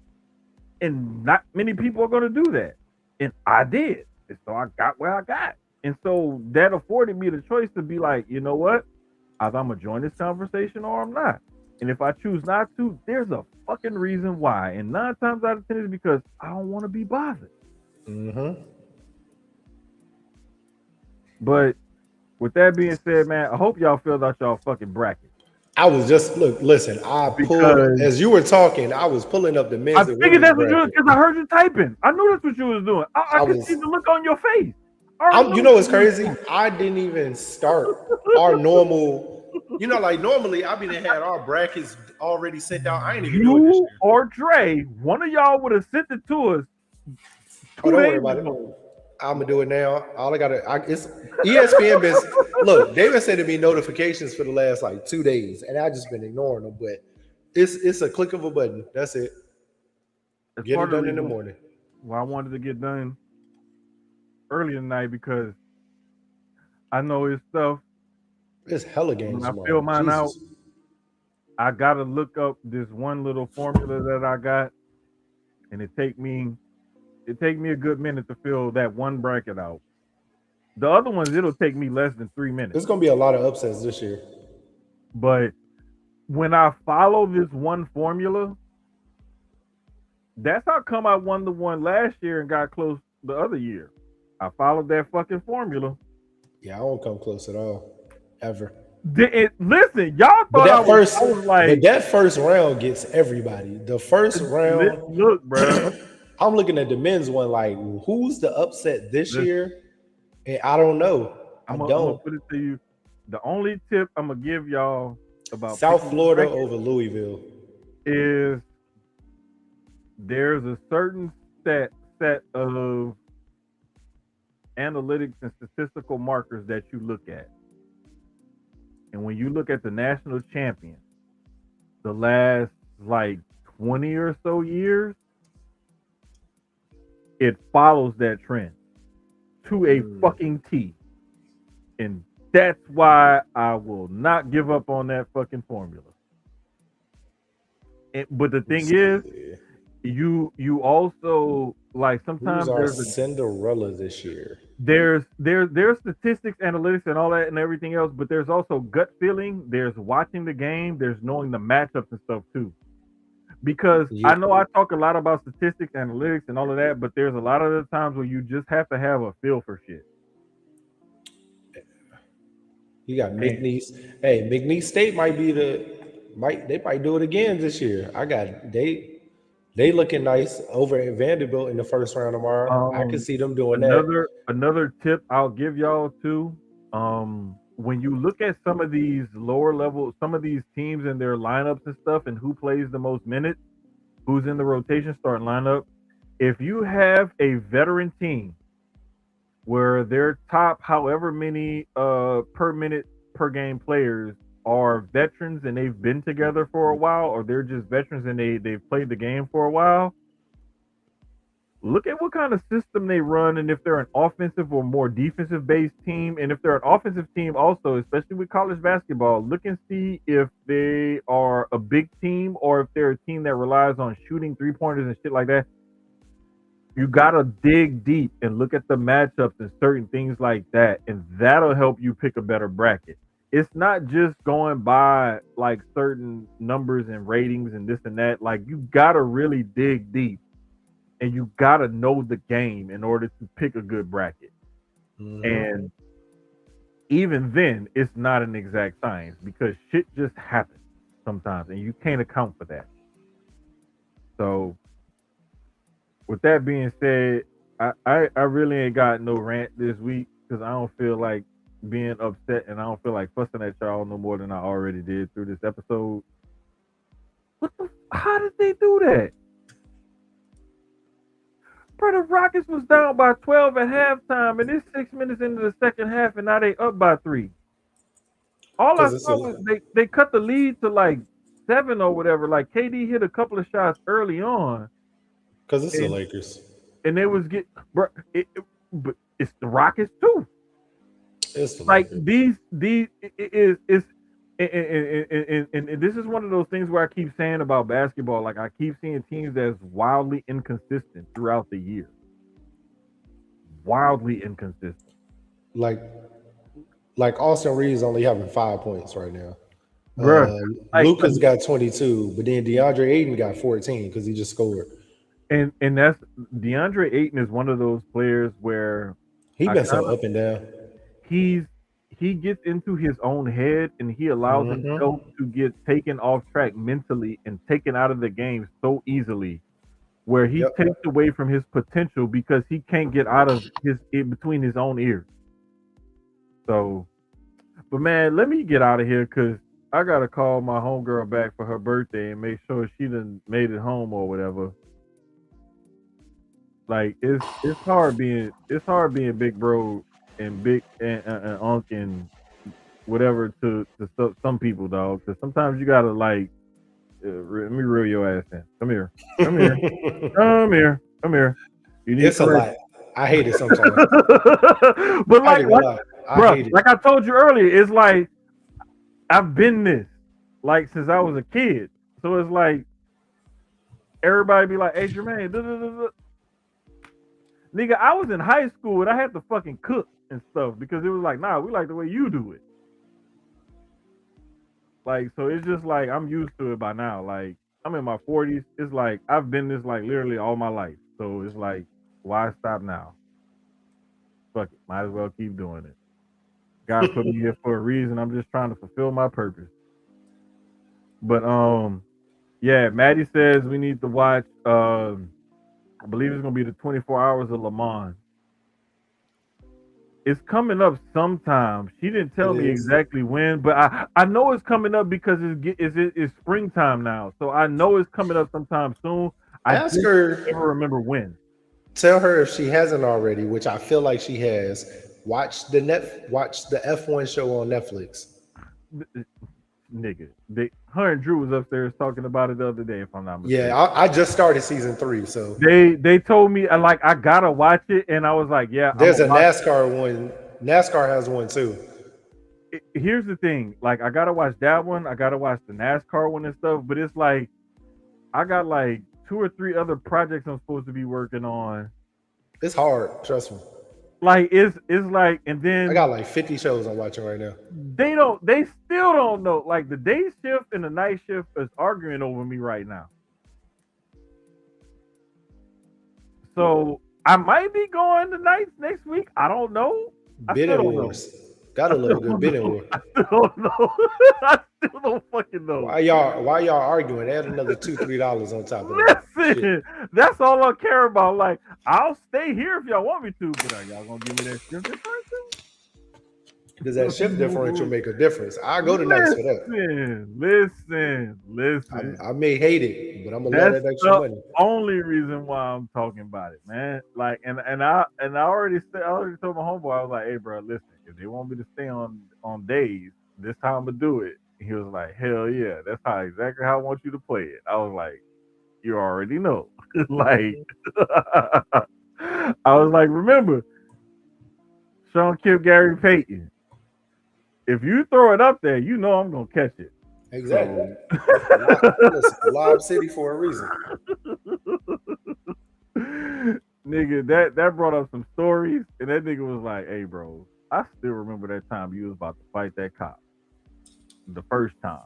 And not many people are going to do that. And I did. And so I got where I got. And so that afforded me the choice to be like, you know what? Either I'm going to join this conversation or I'm not. And if I choose not to, there's a fucking reason why. And 9 times out of 10 is because I don't want to be bothered. Mm-hmm. But with that being said, man, I hope y'all filled out y'all fucking bracket. I was just listen. I pulled as you were talking. I was pulling up the men's. I figured that's what you was because I heard you typing. I knew that's what you was doing. I could see the look on your face. You know what's crazy? I didn't even start our normal. You know, like normally I had our brackets already sent out. I ain't even doing this. You or Dre, one of y'all would have sent it to us. Don't worry about it. I'm gonna do it now. All I gotta, it's ESPN been look. They've been sending me notifications for the last like 2 days, and I just been ignoring them. But it's a click of a button. That's it. Get it done in the morning. Well, I wanted to get done early tonight because I know it's stuff. It's hella games. When I fill mine out, I gotta look up this one little formula that I got, and it take me a good minute to fill that one bracket out. The other ones, it'll take me less than 3 minutes. There's gonna be a lot of upsets this year. But when I follow this one formula, that's how come I won the one last year and got close the other year. I followed that fucking formula. Yeah, I won't come close at all, ever. Listen, y'all thought I was like, but that first round gets everybody. The first round, look, bro. I'm looking at the men's one, like, who's the upset this year? And I don't know. I'm gonna put it to you. The only tip I'm gonna give y'all about South Florida over Louisville is there's a certain set of analytics and statistical markers that you look at. And when you look at the national champion, the last like 20 or so years, it follows that trend to a fucking T. And that's why I will not give up on that fucking formula. But the thing is, you also like sometimes there's a Cinderella this year. There's statistics, analytics, and all that and everything else, but there's also gut feeling. There's watching the game. There's knowing the matchups and stuff too. Because I know I talk a lot about statistics, analytics, and all of that, but there's a lot of the times where you just have to have a feel for shit. You got McNeese. Hey, McNeese State might do it again this year. They looking nice over at Vanderbilt in the first round tomorrow. I can see them doing that. Another tip I'll give y'all too. When you look at some of these lower level, some of these teams and their lineups and stuff, and who plays the most minutes, who's in the rotation starting lineup, if you have a veteran team where their top however many per minute per game players are veterans and they've been together for a while, or they're just veterans and they've played the game for a while, look at what kind of system they run, and if they're an offensive or more defensive based team, and if they're an offensive team also, especially with college basketball, look and see if they are a big team or if they're a team that relies on shooting 3-pointers and shit like that. You gotta dig deep and look at the matchups and certain things like that, and that'll help you pick a better bracket. It's not just going by like certain numbers and ratings and this and that. Like, you gotta really dig deep. And you gotta know the game in order to pick a good bracket. Mm-hmm. And even then, it's not an exact science because shit just happens sometimes, and you can't account for that. So, with that being said, I really ain't got no rant this week because I don't feel like being upset, and I don't feel like fussing at y'all no more than I already did through this episode. How did they do that? Bro, the Rockets was down by 12 at halftime, and it's 6 minutes into the second half, and now they up by 3. All I saw was they cut the lead to like 7 or whatever. Like KD hit a couple of shots early on. Because it's the Lakers. And they was bro, but it's the Rockets too. It's the like Lakers. these is and this is one of those things where I keep saying about basketball. Like I keep seeing teams that's wildly inconsistent throughout the year. Wildly inconsistent. Like Austin Reeves only having 5 points right now. Bruh, Luka's got 22, but then DeAndre Ayton got 14 because he just scored. And that's DeAndre Ayton is one of those players where he been so up and down. He gets into his own head and he allows himself to get taken off track mentally and taken out of the game so easily, where he takes away from his potential because he can't get out of between his own ears. So, but man, let me get out of here because I gotta call my homegirl back for her birthday and make sure she done made it home or whatever. Like it's hard being big bro and big and unc and whatever to some people, dog. Because sometimes you gotta like let me reel your ass in. Come here. You need it's a lot. I hate it sometimes. But like, like I told you earlier, it's like I've been this like since I was a kid. So it's like everybody be like, "Hey, Jermaine, nigga, I was in high school and I had to fucking cook and stuff because it was like, nah, we like the way you do it." Like, so it's just like I'm used to it by now. Like, I'm in my 40s. It's like I've been this like literally all my life. So it's like, why stop now? Fuck it. Might as well keep doing it. God put me here for a reason. I'm just trying to fulfill my purpose. But yeah, Maddie says we need to watch I believe it's gonna be the 24 Hours of Le Mans. It's coming up sometime. She didn't tell me exactly when, but I know it's coming up because it's springtime now. So I know it's coming up sometime soon. I ask her. Never remember when. Tell her if she hasn't already, which I feel like she has. Watch the F1 show on Netflix. Nigga, her and Drew was upstairs talking about it the other day. If I'm not mistaken. Yeah, I just started season 3, so they told me I gotta watch it, and I was like, yeah. There's a NASCAR one. NASCAR has one too. Here's the thing, like I gotta watch that one. I gotta watch the NASCAR one and stuff. But it's like I got like 2 or 3 other projects I'm supposed to be working on. It's hard, trust me. Like it's like, and then I got like 50 shows I'm watching right now. They still don't know. Like the day shift and the night shift is arguing over me right now. So I might be going the nights next week. I don't know. Bidding wars. Got a little good bidding war. I still don't know. I still don't fucking know. Why y'all arguing? Add another $2-3 on top of that. Listen, that's all I care about. Like, I'll stay here if y'all want me to, but are y'all gonna give me that shift differential? Does that shift differential make a difference? I go to nights for that. Listen. I may hate it, but I'm gonna love that extra money. Only reason why I'm talking about it, man. Like, and I already told my homeboy, I was like, hey, bro, listen, if they want me to stay on days, this time I'm gonna do it. He was like, hell yeah, that's exactly how I want you to play it. I was like, you already know. Like, I was like, remember, Sean Kemp, Gary Payton. If you throw it up there, you know I'm gonna catch it. Exactly. Lob City for a reason. Nigga, that brought up some stories, and that nigga was like, hey, bro, I still remember that time you was about to fight that cop. The first time.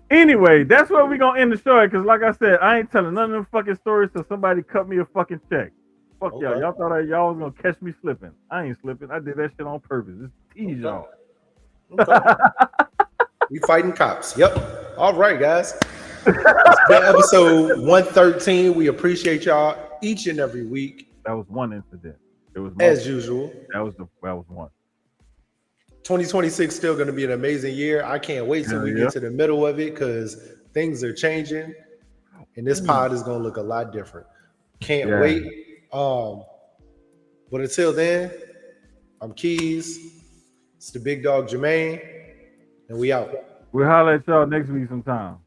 Anyway, that's where we gonna end the show, because like I said, I ain't telling none of them fucking stories till somebody cut me a fucking check. Fuck y'all. Y'all thought y'all was gonna catch me slipping. I ain't slipping. I did that shit on purpose. Just tease y'all. We fighting cops. Yep. All right, guys. It's been episode 113. We appreciate y'all each and every week. That was one incident. It was as usual. That was one. 2026 still going to be an amazing year. I can't wait till we get to the middle of it because things are changing, and this pod is going to look a lot different. Can't wait. But until then, I'm Keys. It's the big dog Jermaine, and we out. We'll holler at y'all next week sometime.